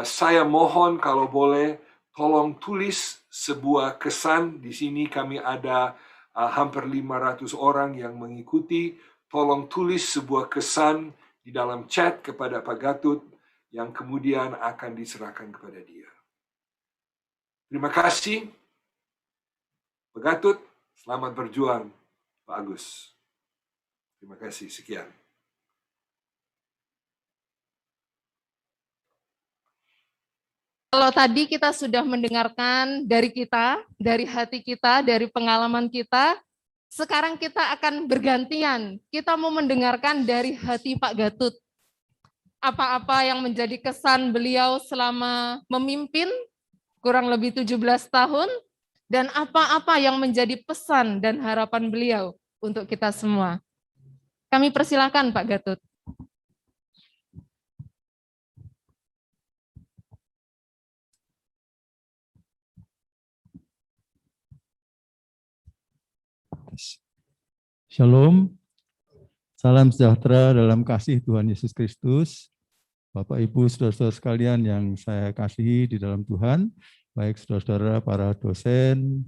saya mohon kalau boleh tolong tulis sebuah kesan. Di sini kami ada hampir 500 orang yang mengikuti. Tolong tulis sebuah kesan di dalam chat kepada Pak Gatut yang kemudian akan diserahkan kepada dia. Terima kasih. Pak Gatut, selamat berjuang, Pak Agus. Terima kasih, sekian. Kalau tadi kita sudah mendengarkan dari kita, dari hati kita, dari pengalaman kita, sekarang kita akan bergantian. Kita mau mendengarkan dari hati Pak Gatut. Apa-apa yang menjadi kesan beliau selama memimpin kurang lebih 17 tahun, dan apa-apa yang menjadi pesan dan harapan beliau untuk kita semua. Kami persilakan Pak Gatut. Shalom, salam sejahtera dalam kasih Tuhan Yesus Kristus. Bapak, Ibu, saudara-saudara sekalian yang saya kasihi di dalam Tuhan, baik saudara-saudara para dosen,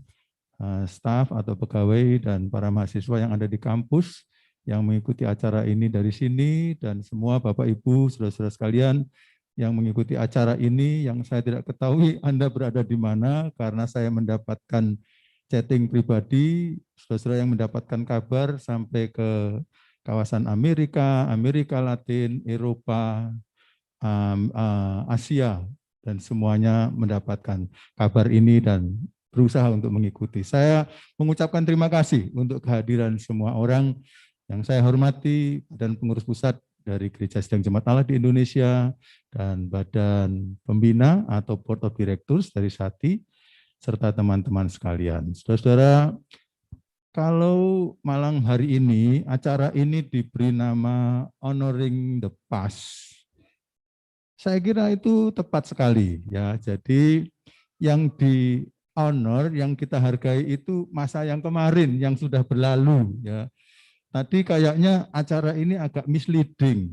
staf atau pegawai, dan para mahasiswa yang ada di kampus yang mengikuti acara ini dari sini, dan semua Bapak, Ibu, saudara-saudara sekalian yang mengikuti acara ini yang saya tidak ketahui Anda berada di mana karena saya mendapatkan chatting pribadi, saudara-saudara yang mendapatkan kabar sampai ke kawasan Amerika, Amerika Latin, Eropa, Asia, dan semuanya mendapatkan kabar ini dan berusaha untuk mengikuti. Saya mengucapkan terima kasih untuk kehadiran semua orang yang saya hormati, dan pengurus pusat dari Gereja Sidang Jemaat Allah di Indonesia, dan badan pembina atau Board of Directors dari Sati, serta teman-teman sekalian. Saudara-saudara, kalau malam hari ini, acara ini diberi nama Honoring the Past. Saya kira itu tepat sekali ya. Jadi yang di honor, yang kita hargai itu masa yang kemarin yang sudah berlalu ya. Tadi kayaknya acara ini agak misleading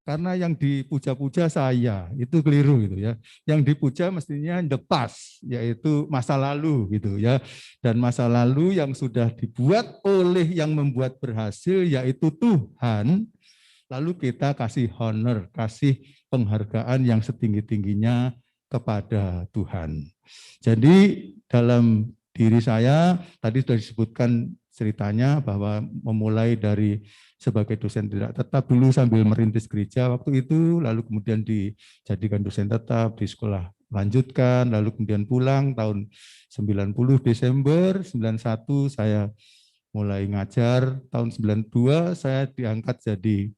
karena yang dipuja-puja saya, itu keliru gitu ya. Yang dipuja mestinya the past, yaitu masa lalu gitu ya. Dan masa lalu yang sudah dibuat oleh yang membuat berhasil, yaitu Tuhan. Lalu kita kasih honor, kasih penghargaan yang setinggi-tingginya kepada Tuhan. Jadi dalam diri saya, tadi sudah disebutkan ceritanya bahwa memulai dari sebagai dosen tidak tetap dulu sambil merintis gereja waktu itu, lalu kemudian dijadikan dosen tetap di sekolah lanjutkan, lalu kemudian pulang tahun 90 Desember, 91 saya mulai ngajar, tahun 92 saya diangkat jadi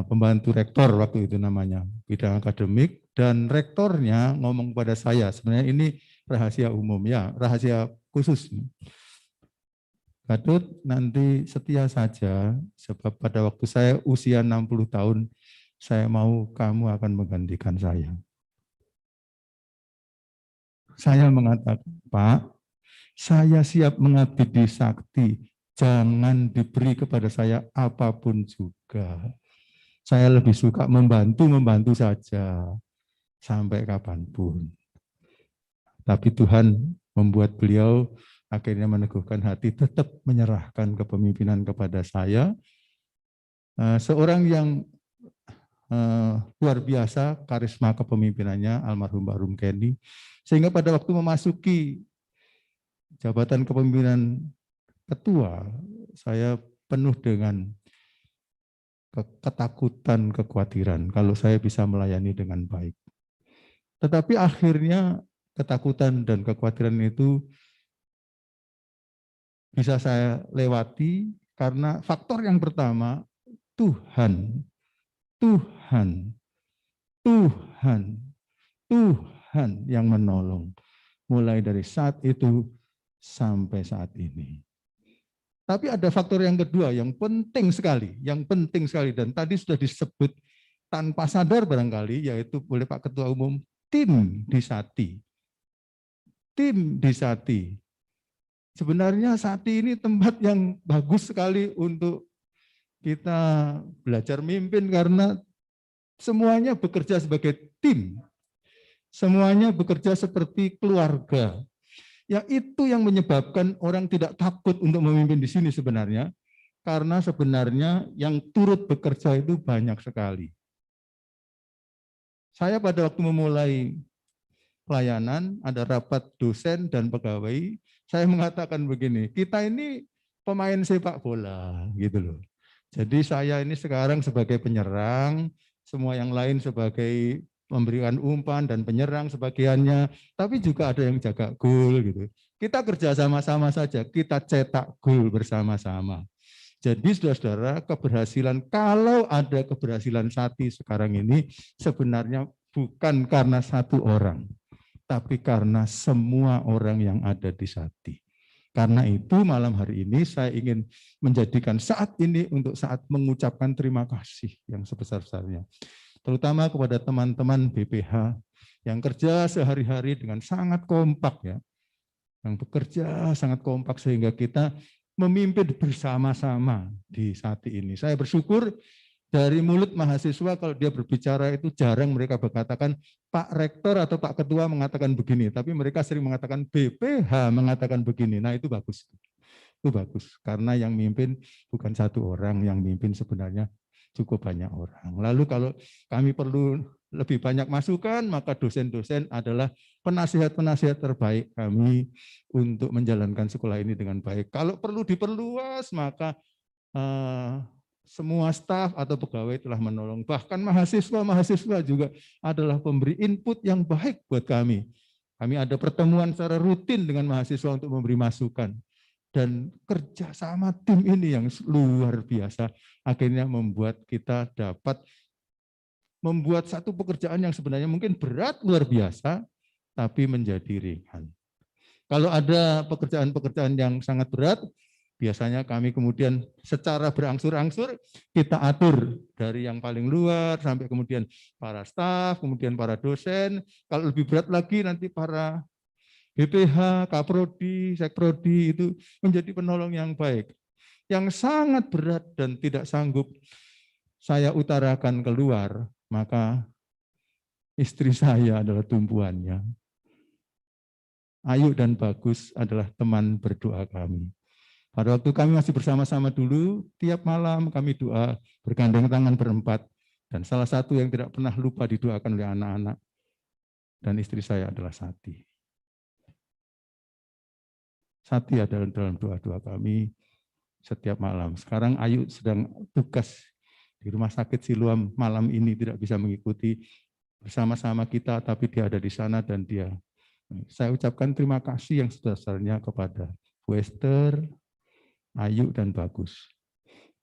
pembantu rektor waktu itu namanya, bidang akademik, dan rektornya ngomong kepada saya, sebenarnya ini rahasia umum ya, rahasia khusus. Gatut, nanti setia saja, sebab pada waktu saya usia 60 tahun, saya mau kamu akan menggantikan saya. Saya mengatakan, Pak, saya siap mengabdi di sakti, jangan diberi kepada saya apapun juga. Saya lebih suka membantu saja, sampai kapanpun. Tapi Tuhan membuat beliau akhirnya meneguhkan hati, tetap menyerahkan kepemimpinan kepada saya. Seorang yang luar biasa, karisma kepemimpinannya, almarhum Mbak Rum Kenny, sehingga pada waktu memasuki jabatan kepemimpinan ketua, saya penuh dengan ketakutan, kekhawatiran, kalau saya bisa melayani dengan baik. Tetapi akhirnya ketakutan dan kekhawatiran itu bisa saya lewati karena faktor yang pertama, Tuhan yang menolong. Mulai dari saat itu sampai saat ini. Tapi ada faktor yang kedua yang penting sekali dan tadi sudah disebut tanpa sadar barangkali, yaitu oleh Pak Ketua Umum, tim di Sati. Tim di Sati. Sebenarnya Sati ini tempat yang bagus sekali untuk kita belajar mimpin karena semuanya bekerja sebagai tim. Semuanya bekerja seperti keluarga. Ya itu yang menyebabkan orang tidak takut untuk memimpin di sini sebenarnya. Karena sebenarnya yang turut bekerja itu banyak sekali. Saya pada waktu memulai pelayanan, ada rapat dosen dan pegawai, saya mengatakan begini, kita ini pemain sepak bola, gitu loh. Jadi saya ini sekarang sebagai penyerang, semua yang lain sebagai memberikan umpan dan penyerang sebagiannya, tapi juga ada yang jaga gol gitu. Kita kerja sama-sama saja, kita cetak gol bersama-sama. Jadi saudara-saudara, keberhasilan, kalau ada keberhasilan Sati sekarang ini sebenarnya bukan karena satu orang, tapi karena semua orang yang ada di Sati. Karena itu malam hari ini saya ingin menjadikan saat ini untuk saat mengucapkan terima kasih yang sebesar-besarnya. Terutama kepada teman-teman BPH yang kerja sehari-hari dengan sangat kompak ya. Yang bekerja sangat kompak sehingga kita memimpin bersama-sama di Sati ini. Saya bersyukur dari mulut mahasiswa kalau dia berbicara itu jarang mereka berkatakan Pak Rektor atau Pak Ketua mengatakan begini, tapi mereka sering mengatakan BPH mengatakan begini. Nah itu bagus. Itu bagus karena yang mimpin bukan satu orang, yang mimpin sebenarnya cukup banyak orang. Lalu kalau kami perlu lebih banyak masukan, maka dosen-dosen adalah penasihat-penasihat terbaik kami untuk menjalankan sekolah ini dengan baik. Kalau perlu diperluas, maka semua staf atau pegawai telah menolong. Bahkan mahasiswa juga adalah pemberi input yang baik buat kami. Kami ada pertemuan secara rutin dengan mahasiswa untuk memberi masukan. Dan kerjasama tim ini yang luar biasa akhirnya membuat kita dapat membuat satu pekerjaan yang sebenarnya mungkin berat luar biasa, tapi menjadi ringan. Kalau ada pekerjaan-pekerjaan yang sangat berat, biasanya kami kemudian secara berangsur-angsur kita atur dari yang paling luar sampai kemudian para staf, kemudian para dosen. Kalau lebih berat lagi nanti para BPH, Kaprodi, Sekprodi itu menjadi penolong yang baik. Yang sangat berat dan tidak sanggup saya utarakan keluar, maka istri saya adalah tumpuannya. Ayu dan Bagus adalah teman berdoa kami. Pada waktu kami masih bersama-sama dulu, tiap malam kami doa bergandeng tangan berempat. Dan salah satu yang tidak pernah lupa didoakan oleh anak-anak dan istri saya adalah Sati. Sati adalah dalam doa-doa kami setiap malam. Sekarang Ayu sedang tugas di Rumah Sakit Siloam malam ini tidak bisa mengikuti. bersama-sama kita, tapi dia ada di sana dan dia. Saya ucapkan terima kasih yang sebesar-besarnya kepada Bu Esther, Ayu, dan Bagus.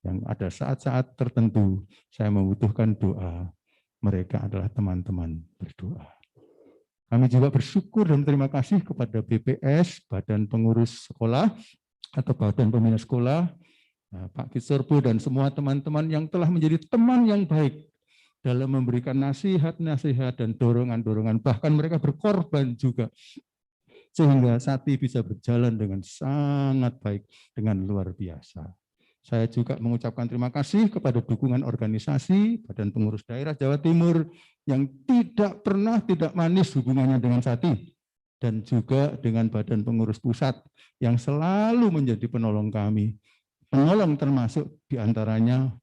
Yang ada saat-saat tertentu saya membutuhkan doa. Mereka adalah teman-teman berdoa. Kami juga bersyukur dan terima kasih kepada BPS, Badan Pengurus Sekolah atau Badan Pembina Sekolah, Pak Kiserbo dan semua teman-teman yang telah menjadi teman yang baik dalam memberikan nasihat-nasihat dan dorongan-dorongan. Bahkan mereka berkorban juga sehingga Sati bisa berjalan dengan sangat baik, dengan luar biasa. Saya juga mengucapkan terima kasih kepada dukungan organisasi Badan Pengurus Daerah Jawa Timur yang tidak pernah tidak manis hubungannya dengan Sati, dan juga dengan Badan Pengurus Pusat yang selalu menjadi penolong kami. Penolong termasuk diantaranya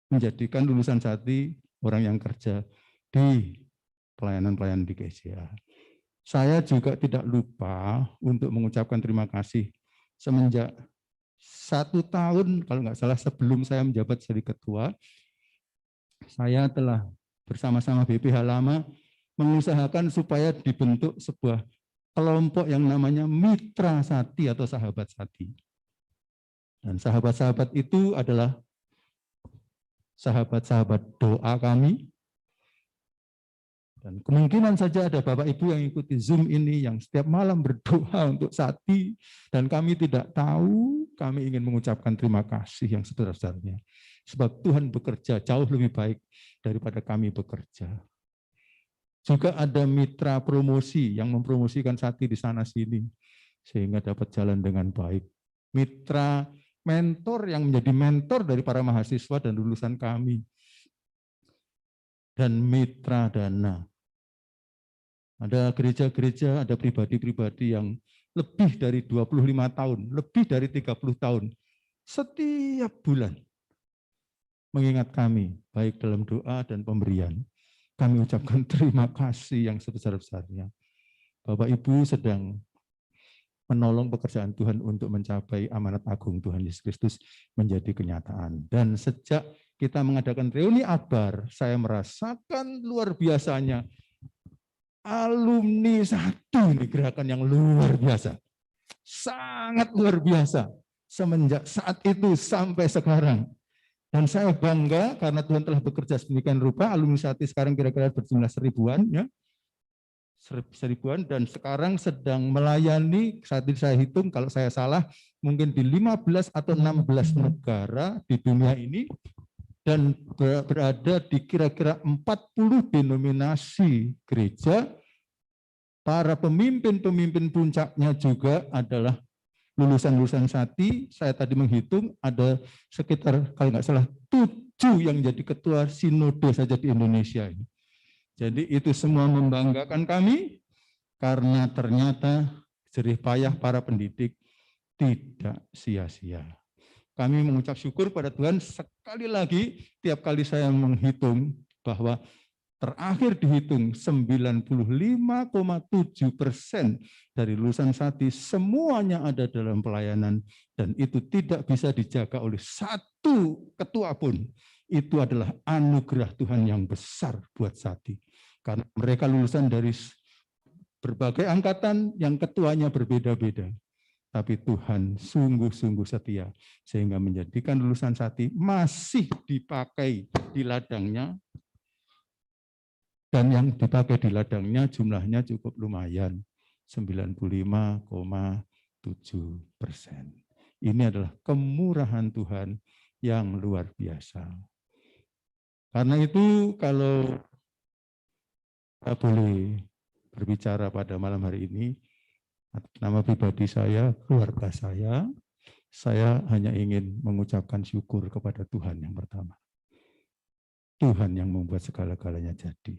menjadikan lulusan Sati orang yang kerja di pelayanan-pelayanan di GCA. Saya juga tidak lupa untuk mengucapkan terima kasih semenjak 1 tahun, kalau nggak salah, sebelum saya menjabat jadi ketua, saya telah bersama-sama BPH lama mengusahakan supaya dibentuk sebuah kelompok yang namanya Mitra Sati atau Sahabat Sati. Dan sahabat-sahabat itu adalah sahabat-sahabat doa kami. Dan kemungkinan saja ada Bapak Ibu yang ikuti Zoom ini yang setiap malam berdoa untuk Sati, dan kami tidak tahu. Kami ingin mengucapkan terima kasih yang sebesar-besarnya. Sebab Tuhan bekerja jauh lebih baik daripada kami bekerja. Juga ada mitra promosi yang mempromosikan Sati di sana-sini sehingga dapat jalan dengan baik. Mitra mentor yang menjadi mentor dari para mahasiswa dan lulusan kami. Dan mitra dana. Ada gereja-gereja, ada pribadi-pribadi yang lebih dari 25 tahun, lebih dari 30 tahun, setiap bulan mengingat kami, baik dalam doa dan pemberian. Kami ucapkan terima kasih yang sebesar-besarnya. Bapak Ibu sedang menolong pekerjaan Tuhan untuk mencapai amanat agung Tuhan Yesus Kristus menjadi kenyataan. Dan sejak kita mengadakan reuni akbar, saya merasakan luar biasanya alumni satu, ini gerakan yang luar biasa, sangat luar biasa semenjak saat itu sampai sekarang. Dan saya bangga karena Tuhan telah bekerja sedemikian rupa. Alumni Sati sekarang kira-kira berjumlah 1000-an, ya, 1000-an, dan sekarang sedang melayani, saat ini saya hitung kalau saya salah mungkin di 15 atau 16 negara di dunia ini, dan berada di kira-kira 40 denominasi gereja. Para pemimpin-pemimpin puncaknya juga adalah lulusan-lulusan Sati. Saya tadi menghitung ada sekitar kalau nggak salah 7 yang jadi ketua sinode saja di Indonesia ini. Jadi itu semua membanggakan kami karena ternyata jerih payah para pendidik tidak sia-sia. Kami mengucap syukur pada Tuhan sekali lagi tiap kali saya menghitung bahwa terakhir dihitung 95,7% dari lulusan Sati semuanya ada dalam pelayanan, dan itu tidak bisa dijaga oleh satu ketua pun. Itu adalah anugerah Tuhan yang besar buat Sati. Karena mereka lulusan dari berbagai angkatan yang ketuanya berbeda-beda. Tapi Tuhan sungguh-sungguh setia sehingga menjadikan lulusan Sati masih dipakai di ladangnya, dan yang dipakai di ladangnya jumlahnya cukup lumayan, 95,7%. Ini adalah kemurahan Tuhan yang luar biasa. Karena itu kalau saya boleh berbicara pada malam hari ini, atas nama pribadi saya, keluarga saya hanya ingin mengucapkan syukur kepada Tuhan yang pertama. Tuhan yang membuat segala-galanya jadi.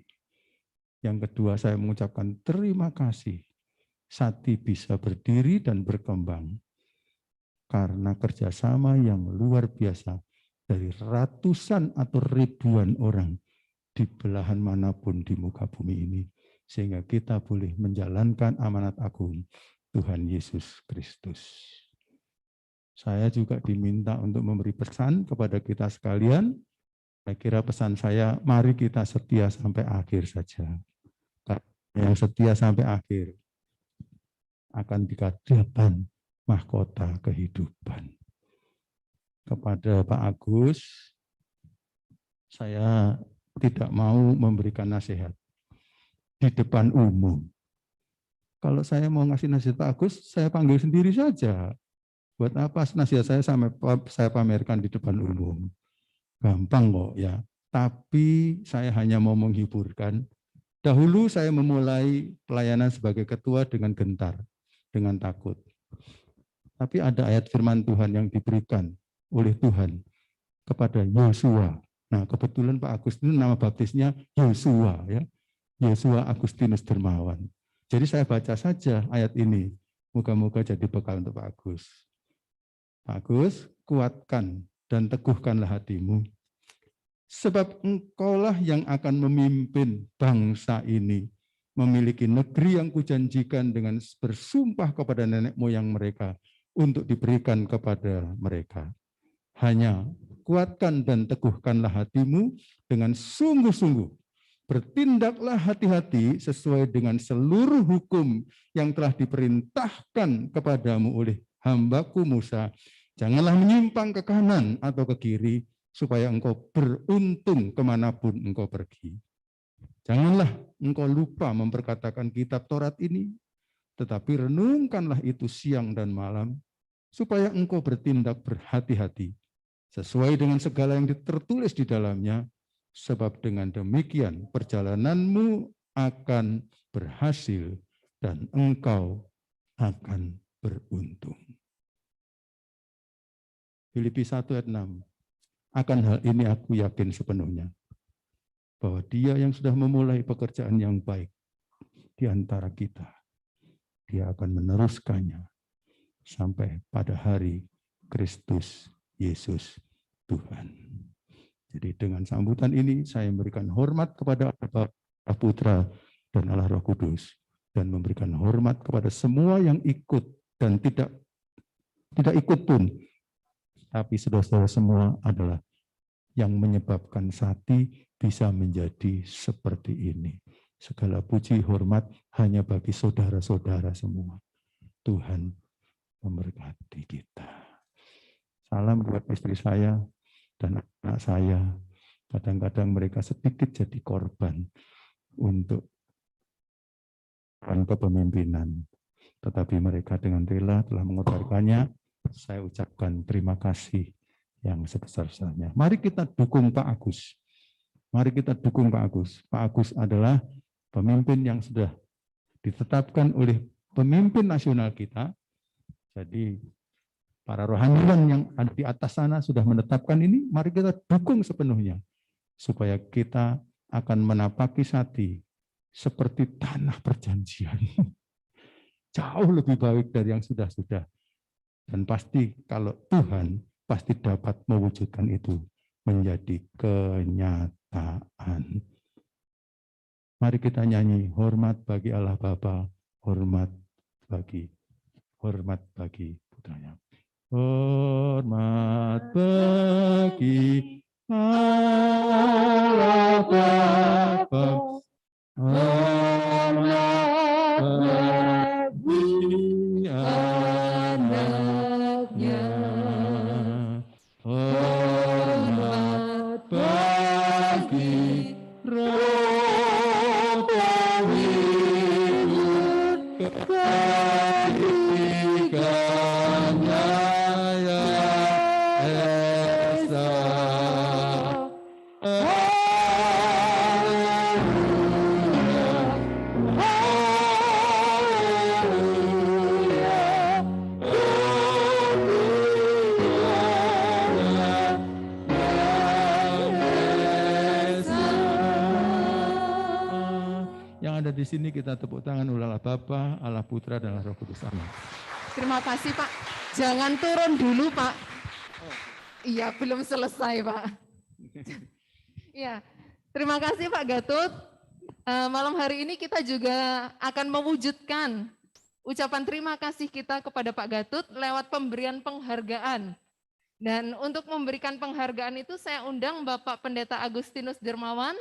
Yang kedua, saya mengucapkan terima kasih Sati bisa berdiri dan berkembang karena kerjasama yang luar biasa dari ratusan atau ribuan orang di belahan manapun di muka bumi ini, sehingga kita boleh menjalankan amanat agung Tuhan Yesus Kristus. Saya juga diminta untuk memberi pesan kepada kita sekalian Saya kira pesan saya, mari kita setia sampai akhir saja. Yang setia sampai akhir akan dikatakan mahkota kehidupan. Kepada Pak Agus, saya tidak mau memberikan nasihat di depan umum. Kalau saya mau ngasih nasihat Pak Agus, saya panggil sendiri saja. Buat apa nasihat saya sampai saya pamerkan di depan umum? Gampang kok ya. Tapi saya hanya mau menghiburkan. Dahulu saya memulai pelayanan sebagai ketua dengan gentar, dengan takut. Tapi ada ayat firman Tuhan yang diberikan oleh Tuhan kepada Yosua. Nah, kebetulan Pak Agus itu nama baptisnya Yosua ya. Yosua Agustinus Dermawan. Jadi saya baca saja ayat ini. Moga-moga jadi bekal untuk Pak Agus. Pak Agus, kuatkan dan teguhkanlah hatimu. Sebab engkaulah yang akan memimpin bangsa ini, memiliki negeri yang kujanjikan dengan bersumpah kepada nenek moyang mereka untuk diberikan kepada mereka. Hanya kuatkan dan teguhkanlah hatimu dengan sungguh-sungguh. Bertindaklah hati-hati sesuai dengan seluruh hukum yang telah diperintahkan kepadamu oleh hambaku Musa. Janganlah menyimpang ke kanan atau ke kiri, supaya engkau beruntung kemanapun engkau pergi. Janganlah engkau lupa memperkatakan kitab Taurat ini, tetapi renungkanlah itu siang dan malam, supaya engkau bertindak berhati-hati, sesuai dengan segala yang tertulis di dalamnya, sebab dengan demikian perjalananmu akan berhasil dan engkau akan beruntung. Filipi 1 ayat 6. Akan hal ini aku yakin sepenuhnya, bahwa Dia yang sudah memulai pekerjaan yang baik di antara kita, Dia akan meneruskannya sampai pada hari Kristus Yesus Tuhan. Jadi dengan sambutan ini saya memberikan hormat kepada Allah Putra dan Allah Roh Kudus, dan memberikan hormat kepada semua yang ikut dan tidak ikut pun. Tapi saudara-saudara semua adalah yang menyebabkan Sati bisa menjadi seperti ini. Segala puji hormat hanya bagi saudara-saudara semua. Tuhan memberkati kita. Salam buat istri saya dan anak saya. Kadang-kadang mereka sedikit jadi korban untuk kepemimpinan. Tetapi mereka dengan rela telah mengorbankannya. Saya ucapkan terima kasih yang sebesar-besarnya. Mari kita dukung Pak Agus. Mari kita dukung Pak Agus. Pak Agus adalah pemimpin yang sudah ditetapkan oleh pemimpin nasional kita. Jadi para rohaniwan yang ada di atas sana sudah menetapkan ini, mari kita dukung sepenuhnya. Supaya kita akan menapaki Sati seperti tanah perjanjian. Jauh lebih baik dari yang sudah-sudah. Dan pasti kalau Tuhan pasti dapat mewujudkan itu menjadi kenyataan. Mari kita nyanyi hormat bagi Allah Bapa, hormat bagi putranya. Hormat bagi Allah Bapa, hormat bagi anaknya, hormat bagi Roh Kudus, kekasihnya yang esa. Di sini kita tepuk tangan Allah Bapa, Allah Putra, dan Allah Roh Kudus. Amin. Terima kasih Pak. Jangan turun dulu Pak. Iya, belum selesai Pak. Iya, terima kasih Pak Gatut. Malam hari ini kita juga akan mewujudkan ucapan terima kasih kita kepada Pak Gatut lewat pemberian penghargaan Dan untuk memberikan penghargaan itu saya undang Bapak Pendeta Agustinus Dermawan,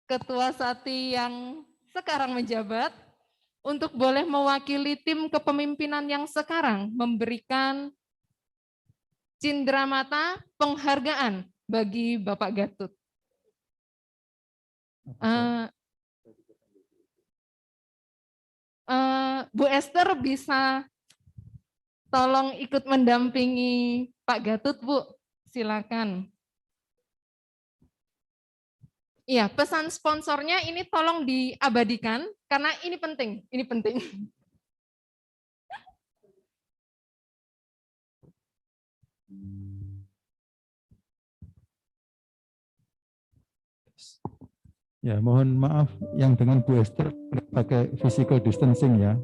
Ketua Sati yang sekarang menjabat, untuk boleh mewakili tim kepemimpinan yang sekarang memberikan cindramata penghargaan bagi Bapak Gatut. Bu Esther bisa tolong ikut mendampingi Pak Gatut, Bu. Silakan. Iya, pesan sponsornya ini tolong diabadikan karena ini penting, ini penting. Ya, mohon maaf yang dengan Bu Esther pakai physical distancing ya.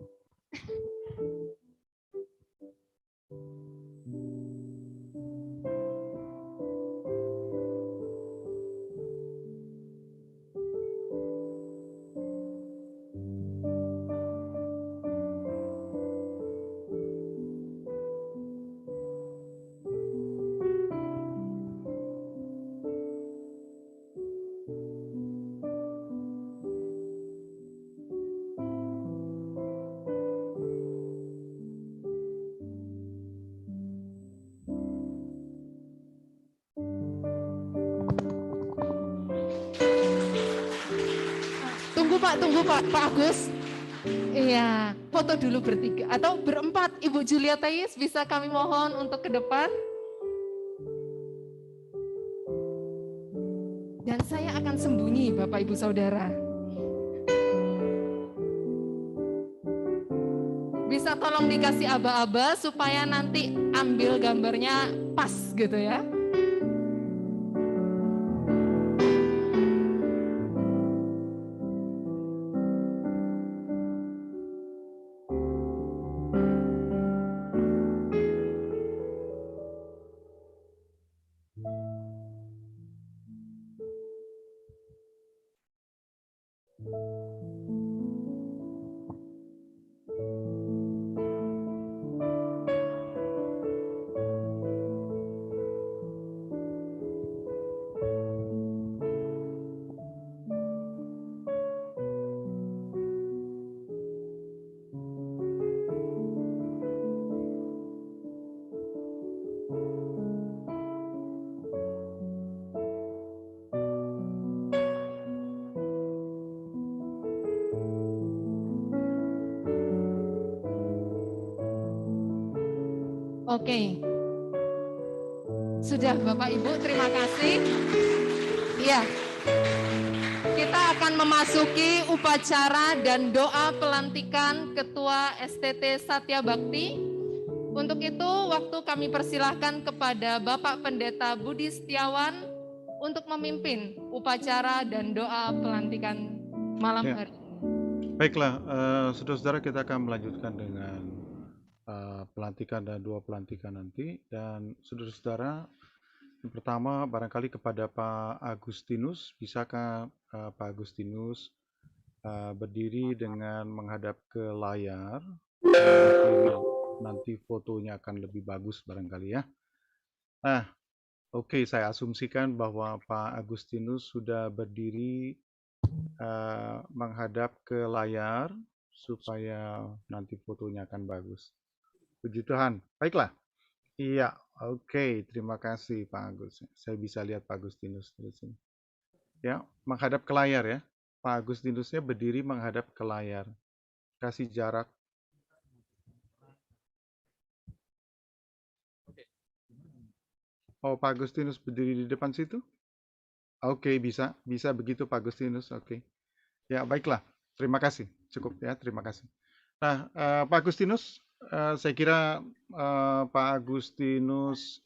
Tunggu Pak Agus. Iya, foto dulu bertiga atau berempat. Ibu Julia Thais bisa kami mohon untuk ke depan. Dan saya akan sembunyi Bapak Ibu Saudara. Bisa tolong dikasih aba-aba supaya nanti ambil gambarnya pas gitu ya. Oke, sudah Bapak Ibu, terima kasih. Ya, kita akan memasuki upacara dan doa pelantikan Ketua STT Satya Bakti. Untuk itu, waktu kami persilahkan kepada Bapak Pendeta Budi Setiawan untuk memimpin upacara dan doa pelantikan malam hari ini. Baiklah, saudara-saudara, kita akan melanjutkan dengan pelantikan dan dua pelantikan nanti. Dan saudara-saudara, yang pertama barangkali kepada Pak Agustinus, bisakah Pak Agustinus berdiri dengan menghadap ke layar? Nanti fotonya akan lebih bagus barangkali ya. Nah, oke, saya asumsikan bahwa Pak Agustinus sudah berdiri menghadap ke layar supaya nanti fotonya akan bagus. Puji Tuhan. Baiklah. Iya, oke. Terima kasih Pak Agus. Saya bisa lihat Pak Agustinus di sini. Ya, menghadap ke layar ya. Pak Agustinusnya berdiri menghadap ke layar. Kasih jarak. Oh, Pak Agustinus berdiri di depan situ? Oke, bisa begitu Pak Agustinus. Oke. Ya, baiklah. Terima kasih. Cukup ya, terima kasih. Nah, Pak Agustinus, saya kira Pak Agustinus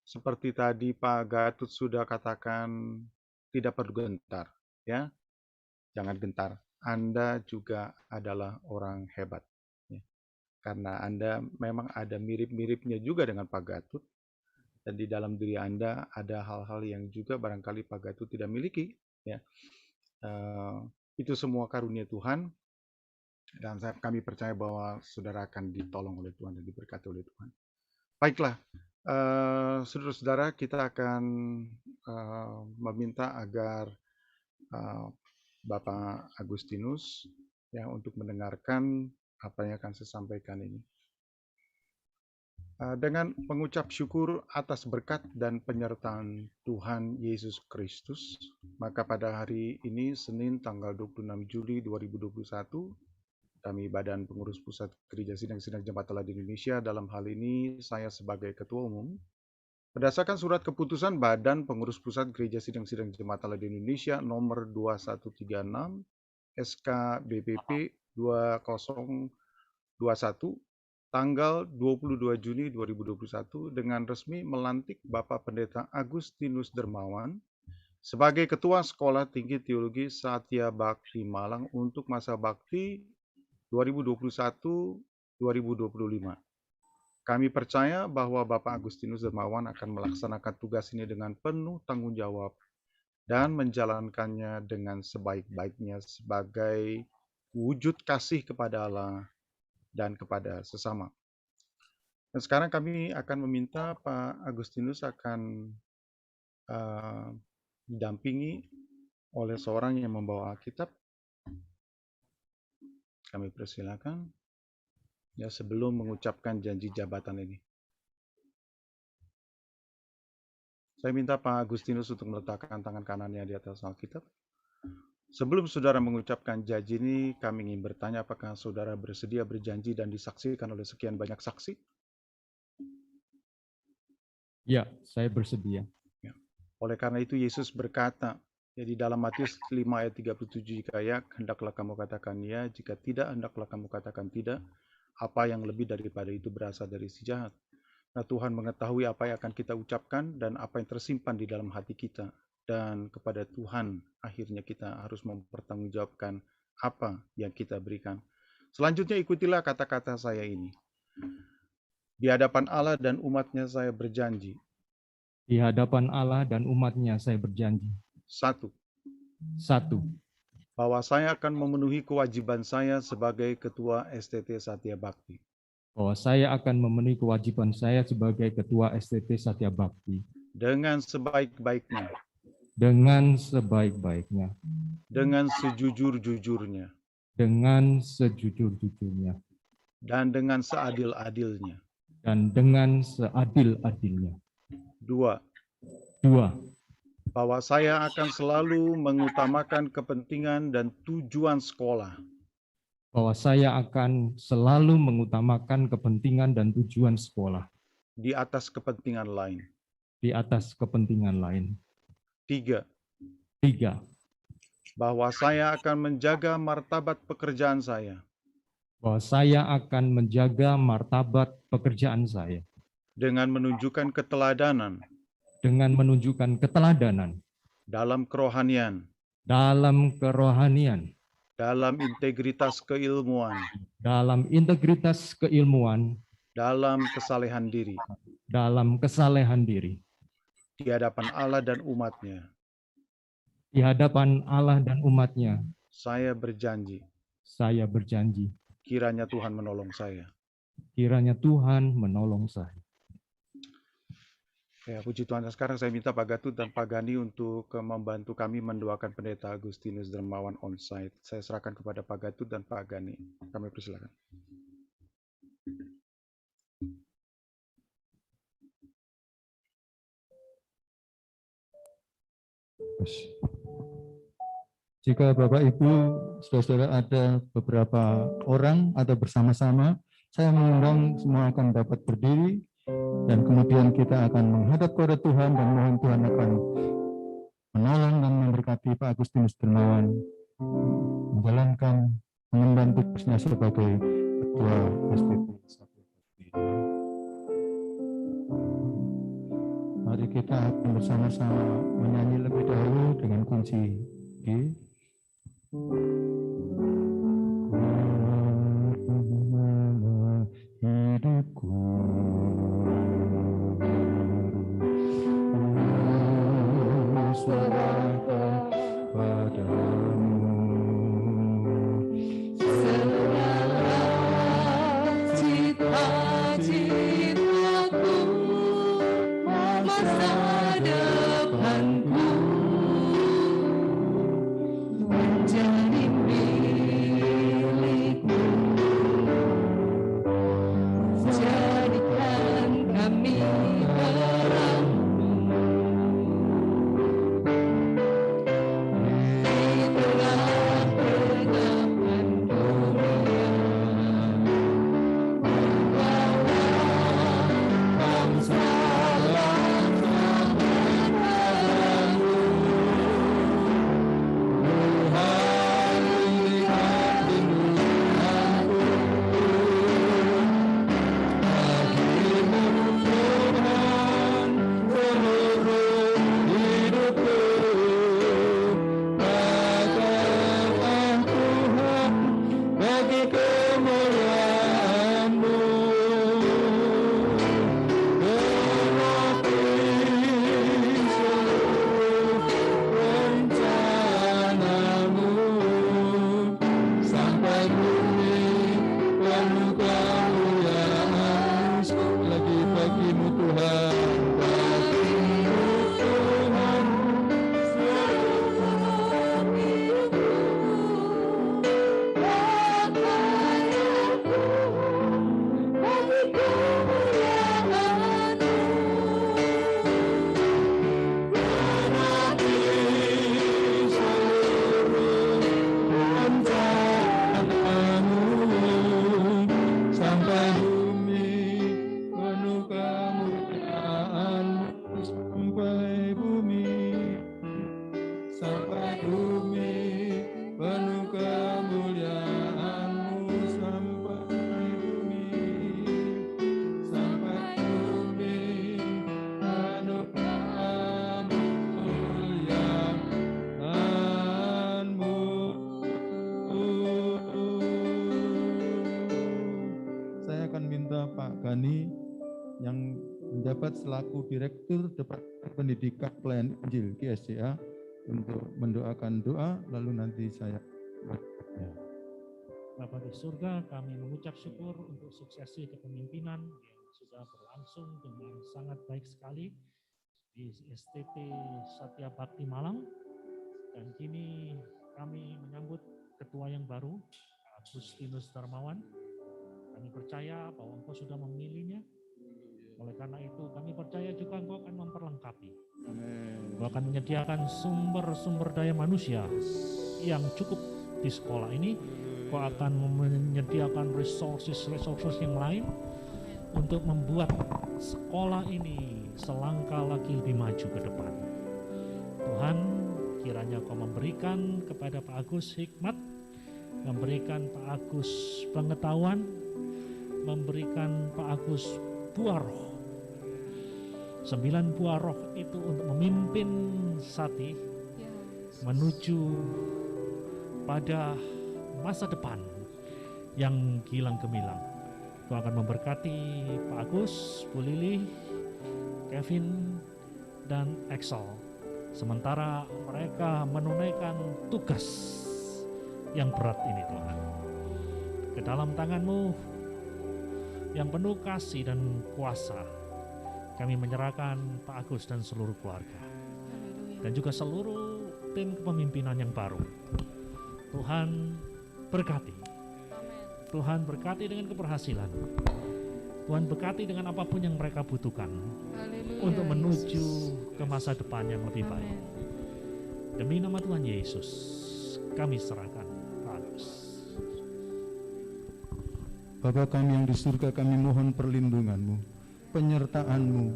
seperti tadi Pak Gatut sudah katakan tidak perlu gentar, ya, jangan gentar. Anda juga adalah orang hebat, ya. Karena Anda memang ada mirip-miripnya juga dengan Pak Gatut, dan di dalam diri Anda ada hal-hal yang juga barangkali Pak Gatut tidak miliki, ya. Itu semua karunia Tuhan. Dan kami percaya bahwa saudara akan ditolong oleh Tuhan dan diberkati oleh Tuhan. Baiklah, Saudara-saudara, kita akan meminta agar Bapak Agustinus ya untuk mendengarkan apa yang akan saya sampaikan ini. Dengan mengucap syukur atas berkat dan penyertaan Tuhan Yesus Kristus, maka pada hari ini, Senin tanggal 26 Juli 2021, kami Badan Pengurus Pusat Gereja Sidang-Sidang Jemaat Allah di Indonesia, dalam hal ini saya sebagai Ketua Umum, berdasarkan surat keputusan Badan Pengurus Pusat Gereja Sidang-Sidang Jemaat Allah di Indonesia nomor 2136 SK BPP 2021 tanggal 22 Juni 2021 dengan resmi melantik Bapak Pendeta Agustinus Dermawan sebagai Ketua Sekolah Tinggi Teologi Satya Bakti Malang untuk masa bakti 2021-2025. Kami percaya bahwa Bapak Agustinus Dermawan akan melaksanakan tugas ini dengan penuh tanggung jawab dan menjalankannya dengan sebaik-baiknya sebagai wujud kasih kepada Allah dan kepada sesama. Dan sekarang kami akan meminta Pak Agustinus akan didampingi oleh seorang yang membawa Alkitab. Kami persilakan ya sebelum mengucapkan janji jabatan ini. Saya minta Pak Agustinus untuk meletakkan tangan kanannya di atas Alkitab. Sebelum saudara mengucapkan janji ini, kami ingin bertanya apakah saudara bersedia berjanji dan disaksikan oleh sekian banyak saksi? Ya, saya bersedia. Ya. Oleh karena itu Yesus berkata, ya di dalam Matius 5 ayat 37, jika ya, hendaklah kamu katakan ya, jika tidak, hendaklah kamu katakan tidak. Apa yang lebih daripada itu berasal dari si jahat. Nah, Tuhan mengetahui apa yang akan kita ucapkan dan apa yang tersimpan di dalam hati kita. Dan kepada Tuhan akhirnya kita harus mempertanggungjawabkan apa yang kita berikan. Selanjutnya ikutilah kata-kata saya ini. Di hadapan Allah dan umatnya saya berjanji. Di hadapan Allah dan umatnya saya berjanji. Satu. Bahwa saya akan memenuhi kewajiban saya sebagai Ketua STT Satya Bakti. Bahwa saya akan memenuhi kewajiban saya sebagai Ketua STT Satya Bakti. Dengan sebaik-baiknya. Dengan sebaik-baiknya. Dengan sejujur-jujurnya. Dengan sejujur-jujurnya. Dan dengan seadil-adilnya. Dan dengan seadil-adilnya. Dua. Bahwa saya akan selalu mengutamakan kepentingan dan tujuan sekolah. Bahwa saya akan selalu mengutamakan kepentingan dan tujuan sekolah. Di atas kepentingan lain. Di atas kepentingan lain. Tiga. Bahwa saya akan menjaga martabat pekerjaan saya. Bahwa saya akan menjaga martabat pekerjaan saya. Dengan menunjukkan keteladanan. Dengan menunjukkan keteladanan. Dalam kerohanian. Dalam kerohanian. Dalam integritas keilmuan. Dalam integritas keilmuan. Dalam kesalehan diri. Dalam kesalehan diri. Di hadapan Allah dan umatnya. Di hadapan Allah dan umatnya. Saya berjanji. Saya berjanji. Kiranya Tuhan menolong saya. Kiranya Tuhan menolong saya. Ya, puji Tuhan. Sekarang saya minta Pak Gatut dan Pak Gani untuk membantu kami mendoakan Pendeta Agustinus Dermawan on-site. Saya serahkan kepada Pak Gatut dan Pak Gani. Kami persilakan. Jika Bapak Ibu, saudara-saudara ada beberapa orang atau bersama-sama, saya mengundang semua akan dapat berdiri dan kemudian kita akan menghadap kepada Tuhan dan mohon Tuhan akan menolong dan memberkati Pak Agustinus Dermawan menjalankan mengemban tugasnya sebagai Ketua STT. Mari kita akan bersama-sama menyanyi lebih dahulu dengan kunci G. Hidupku serahkan padamu segala cita-citaku. masa depanku menjadi milikmu. Jadikan kami terangmu di tengah pergaulan dunia. Selaku Direktur Departemen Pendidikan Pelayanan Injil GSCA untuk mendoakan doa, lalu nanti saya Bapa di surga, kami mengucap syukur untuk suksesi kepemimpinan yang sudah berlangsung dengan sangat baik sekali di STT Satya Bakti Malang, dan kini kami menyambut ketua yang baru, Agustinus Darmawan. Kami percaya bahwa Engkau sudah memilihnya. Oleh karena itu kami percaya juga Engkau akan memperlengkapi. Engkau akan menyediakan sumber-sumber daya manusia yang cukup di sekolah ini. Engkau akan menyediakan resources yang lain untuk membuat sekolah ini selangkah lagi lebih maju ke depan. Tuhan, kiranya Engkau memberikan kepada Pak Agus hikmat, memberikan Pak Agus pengetahuan, memberikan Pak Agus buah roh. 9 buah roh itu untuk memimpin Sati menuju pada masa depan yang gilang gemilang. Kau akan memberkati Pak Agus, Bu Lili, Kevin, dan Axel. Sementara mereka menunaikan tugas yang berat ini, Tuhan. Ke dalam tangan-Mu yang penuh kasih dan kuasa, kami menyerahkan Pak Agus dan seluruh keluarga, dan juga seluruh tim kepemimpinan yang baru. Tuhan berkati. Tuhan berkati dengan keberhasilan. Tuhan berkati dengan apapun yang mereka butuhkan untuk menuju ke masa depan yang lebih baik. Demi nama Tuhan Yesus, kami serahkan Pak Agus. Bapa kami yang di surga, kami mohon perlindungan-Mu, penyertaan-Mu.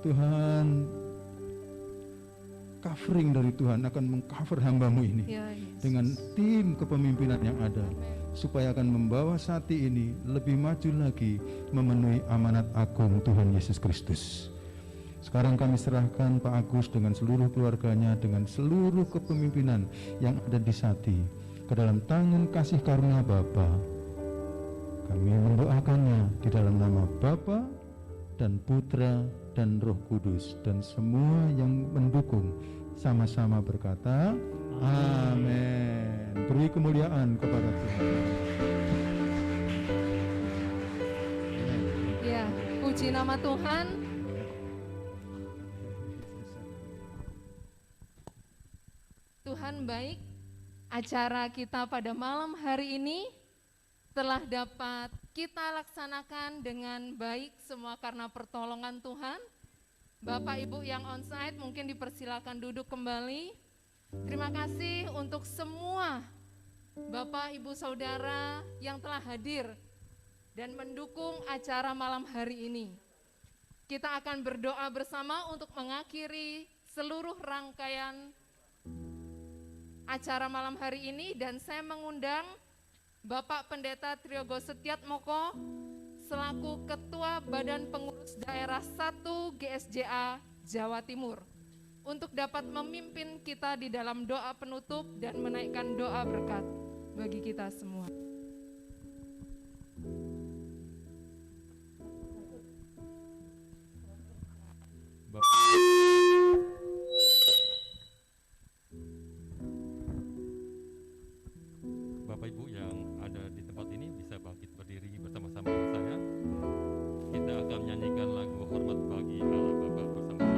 Tuhan, covering dari Tuhan akan mengcover hamba-Mu ini dengan tim kepemimpinan yang ada, supaya akan membawa Sati ini lebih maju lagi memenuhi amanat agung Tuhan Yesus Kristus. Sekarang kami serahkan Pak Agus dengan seluruh keluarganya, dengan seluruh kepemimpinan yang ada di Sati ke dalam tangan kasih karunia Bapa. Kami mendoakannya di dalam nama Bapa dan Putra dan Roh Kudus, dan semua yang mendukung sama-sama berkata amin. Beri kemuliaan kepada Tuhan. Ya, puji nama Tuhan. Tuhan baik, acara kita pada malam hari ini telah dapat kita laksanakan dengan baik semua karena pertolongan Tuhan. Bapak Ibu yang onsite mungkin dipersilakan duduk kembali. Terima kasih untuk semua Bapak Ibu Saudara yang telah hadir dan mendukung acara malam hari ini. Kita akan berdoa bersama untuk mengakhiri seluruh rangkaian acara malam hari ini, dan saya mengundang Bapak Pendeta Triogo Setiatmoko selaku Ketua Badan Pengurus Daerah 1 GSJA Jawa Timur untuk dapat memimpin kita di dalam doa penutup dan menaikkan doa berkat bagi kita semua. Bapak Ibu yang ada di tempat ini bisa bangkit berdiri bersama-sama dengan saya. Kita akan menyanyikan lagu Hormat Bagi Allah Bapa bersama-sama.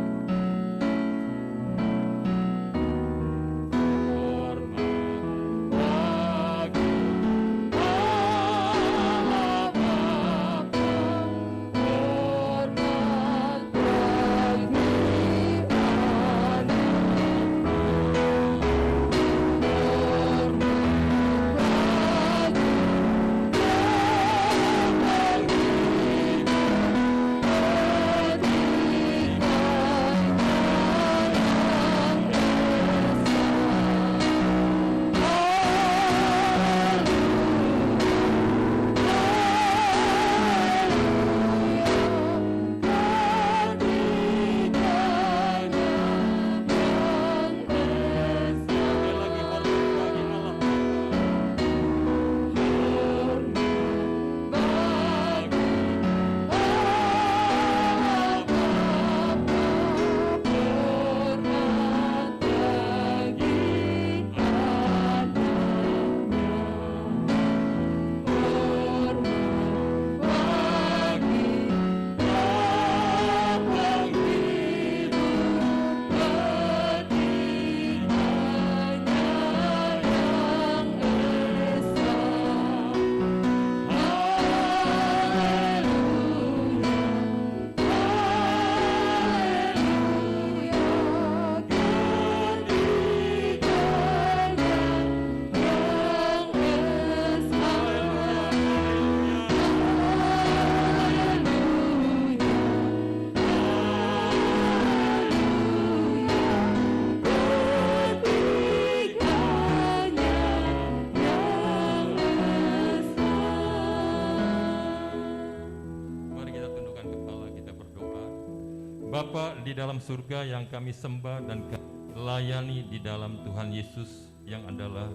Bapa di dalam surga yang kami sembah dan kami layani di dalam Tuhan Yesus yang adalah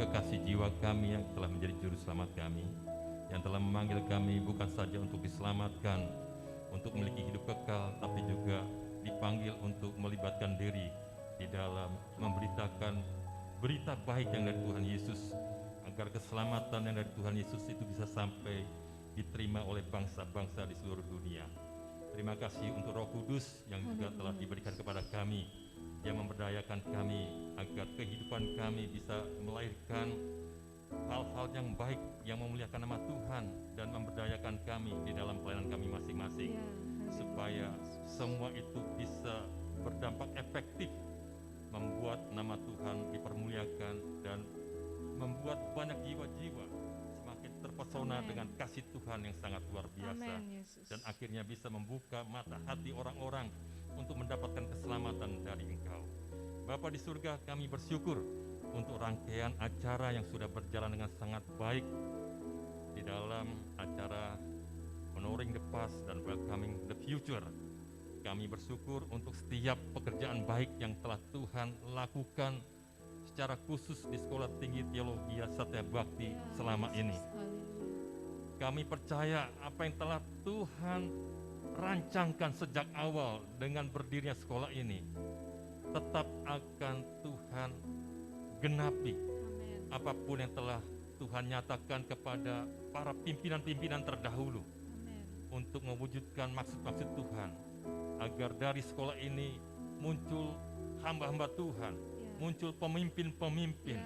kekasih jiwa kami yang telah menjadi juru selamat kami, yang telah memanggil kami bukan saja untuk diselamatkan, untuk memiliki hidup kekal, tapi juga dipanggil untuk melibatkan diri di dalam memberitakan berita baik yang dari Tuhan Yesus, agar keselamatan yang dari Tuhan Yesus itu bisa sampai diterima oleh bangsa-bangsa di seluruh dunia. Terima kasih untuk Roh Kudus yang juga telah diberikan kepada kami, yang memberdayakan kami agar kehidupan kami bisa melahirkan hal-hal yang baik yang memuliakan nama Tuhan dan memberdayakan kami di dalam pelayanan kami masing-masing, supaya semua itu bisa berdampak efektif, membuat nama Tuhan dipermuliakan dan membuat banyak jiwa-jiwa semakin terpesona dengan kasih Tuhan yang sangat luar biasa. Amen, dan akhirnya bisa membuka mata hati orang-orang untuk mendapatkan keselamatan dari Engkau. Bapa di surga, kami bersyukur untuk rangkaian acara yang sudah berjalan dengan sangat baik di dalam acara Honoring the Past dan Welcoming the Future. Kami bersyukur untuk setiap pekerjaan baik yang telah Tuhan lakukan secara khusus di Sekolah Tinggi Teologi Satya Bakti selama ini. Kami percaya apa yang telah Tuhan rancangkan sejak awal dengan berdirinya sekolah ini tetap akan Tuhan genapi. Apapun yang telah Tuhan nyatakan kepada para pimpinan-pimpinan terdahulu untuk mewujudkan maksud-maksud Tuhan, agar dari sekolah ini muncul hamba-hamba Tuhan muncul pemimpin-pemimpin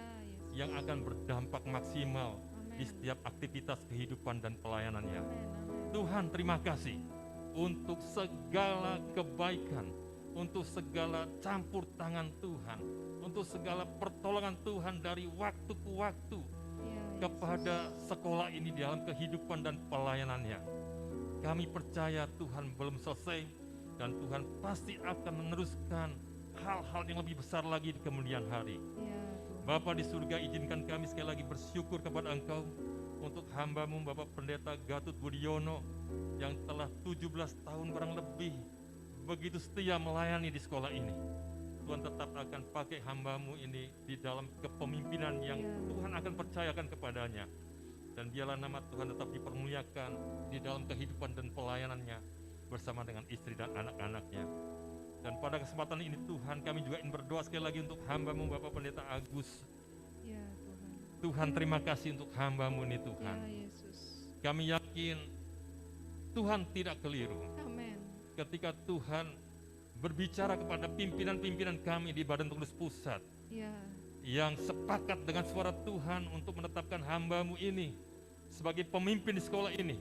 yang akan berdampak maksimal di setiap aktivitas kehidupan dan pelayanannya. Tuhan, terima kasih untuk segala kebaikan, untuk segala campur tangan Tuhan, untuk segala pertolongan Tuhan dari waktu ke waktu kepada sekolah ini di dalam kehidupan dan pelayanannya. Kami percaya Tuhan belum selesai dan Tuhan pasti akan meneruskan hal-hal yang lebih besar lagi di kemudian hari. Bapa di surga, izinkan kami sekali lagi bersyukur kepada Engkau untuk hamba-Mu Bapak Pendeta Gatot Budiono yang telah 17 tahun kurang lebih begitu setia melayani di sekolah ini. Tuhan tetap akan pakai hamba-Mu ini di dalam kepemimpinan yang Tuhan akan percayakan kepadanya. Dan biarlah nama Tuhan tetap dipermuliakan di dalam kehidupan dan pelayanannya bersama dengan istri dan anak-anaknya. Dan pada kesempatan ini Tuhan, kami juga ingin berdoa sekali lagi untuk hamba-Mu Bapak Pendeta Agus. Ya Tuhan. Tuhan, terima kasih untuk hamba-Mu ini Tuhan. Ya Yesus. Kami yakin Tuhan tidak keliru. Amin. Ketika Tuhan berbicara kepada pimpinan-pimpinan kami di Badan Pengurus Pusat, yang sepakat dengan suara Tuhan untuk menetapkan hamba-Mu ini sebagai pemimpin di sekolah ini.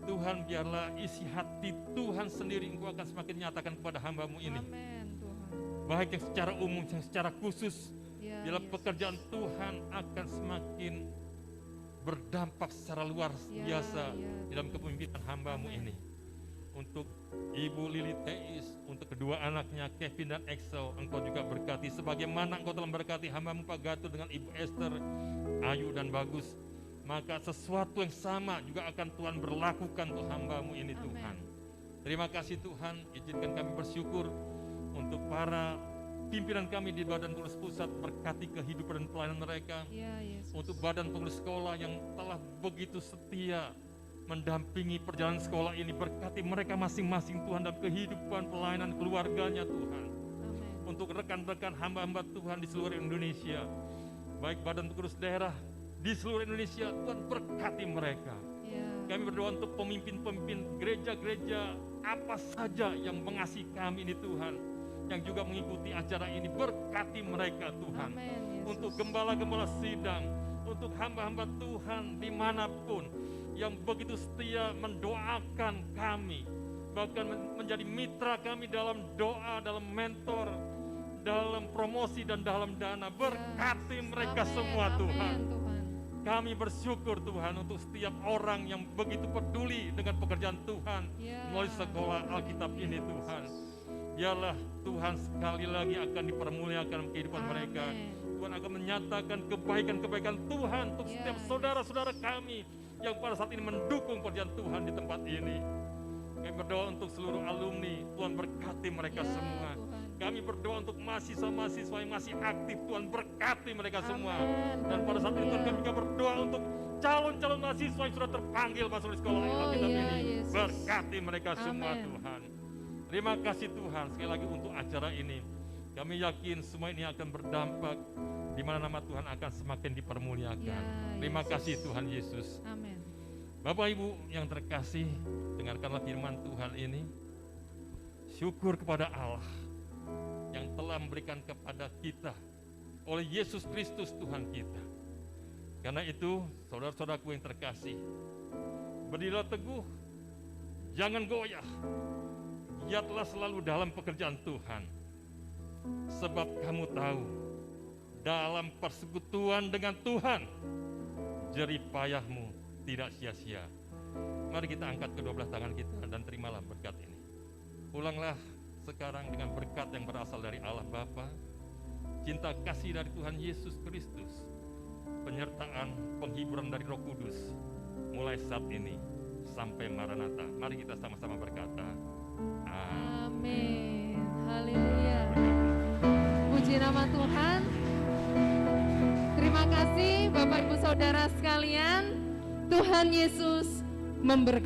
Tuhan, biarlah isi hati Tuhan sendiri Engkau akan semakin nyatakan kepada hamba-Mu ini. Amin, Tuhan. Baik yang secara umum, yang secara khusus, biarlah Yesus. pekerjaan Tuhan akan semakin berdampak secara luar biasa di dalam kepemimpinan hamba-Mu ini. Untuk Ibu Lili Teis, untuk kedua anaknya Kevin dan Excel, Engkau juga berkati sebagaimana Engkau telah berkati hamba-Mu Pak Gatot dengan Ibu Esther, Ayu dan Bagus. Maka sesuatu yang sama juga akan Tuhan berlakukan untuk hamba-Mu ini Tuhan. Terima kasih Tuhan, izinkan kami bersyukur untuk para pimpinan kami di Badan Pengurus Pusat, berkati kehidupan dan pelayanan mereka. Untuk Badan Pengurus Sekolah yang telah begitu setia mendampingi perjalanan sekolah ini, berkati mereka masing-masing Tuhan dalam kehidupan pelayanan keluarganya Tuhan. Untuk rekan-rekan hamba-hamba Tuhan di seluruh Indonesia, baik Badan Pengurus Daerah di seluruh Indonesia, Tuhan berkati mereka. Kami berdoa untuk pemimpin-pemimpin gereja-gereja apa saja yang mengasihi kami ini Tuhan, yang juga mengikuti acara ini, berkati mereka Tuhan. Untuk gembala-gembala sidang, untuk hamba-hamba Tuhan dimanapun yang begitu setia mendoakan kami, bahkan menjadi mitra kami dalam doa, dalam mentor, dalam promosi dan dalam dana, berkati mereka semua Tuhan. Kami bersyukur Tuhan untuk setiap orang yang begitu peduli dengan pekerjaan Tuhan melalui sekolah Alkitab ini Tuhan. Biarlah Tuhan sekali lagi akan dipermuliakan kehidupan mereka. Tuhan akan menyatakan kebaikan-kebaikan Tuhan untuk setiap saudara-saudara kami yang pada saat ini mendukung pekerjaan Tuhan di tempat ini. Kami berdoa untuk seluruh alumni, Tuhan berkati mereka semua. Kami berdoa untuk mahasiswa-mahasiswa yang masih aktif, Tuhan berkati mereka semua. Dan pada saat ini Tuhan, kami juga berdoa untuk calon-calon mahasiswa yang sudah terpanggil masuk di sekolah Alkitab ini. Berkati mereka semua Tuhan. Terima kasih Tuhan sekali lagi untuk acara ini. Kami yakin semua ini akan berdampak di mana nama Tuhan akan semakin dipermuliakan. Terima kasih Tuhan Yesus. Amin. Bapak Ibu yang terkasih, dengarkanlah firman Tuhan ini. Syukur kepada Allah yang telah memberikan kepada kita oleh Yesus Kristus Tuhan kita. Karena itu, saudara-saudaraku yang terkasih, berdirilah teguh, jangan goyah, giatlah selalu dalam pekerjaan Tuhan. Sebab kamu tahu, dalam persekutuan dengan Tuhan, jerih payahmu tidak sia-sia. Mari kita angkat kedua belah tangan kita dan terimalah berkat ini. Pulanglah sekarang dengan berkat yang berasal dari Allah Bapa, cinta kasih dari Tuhan Yesus Kristus, penyertaan penghiburan dari Roh Kudus, mulai saat ini sampai Maranatha. Mari kita sama-sama berkata, amin. Haleluya. Puji nama Tuhan. Terima kasih Bapak Ibu Saudara sekalian. Tuhan Yesus memberkati.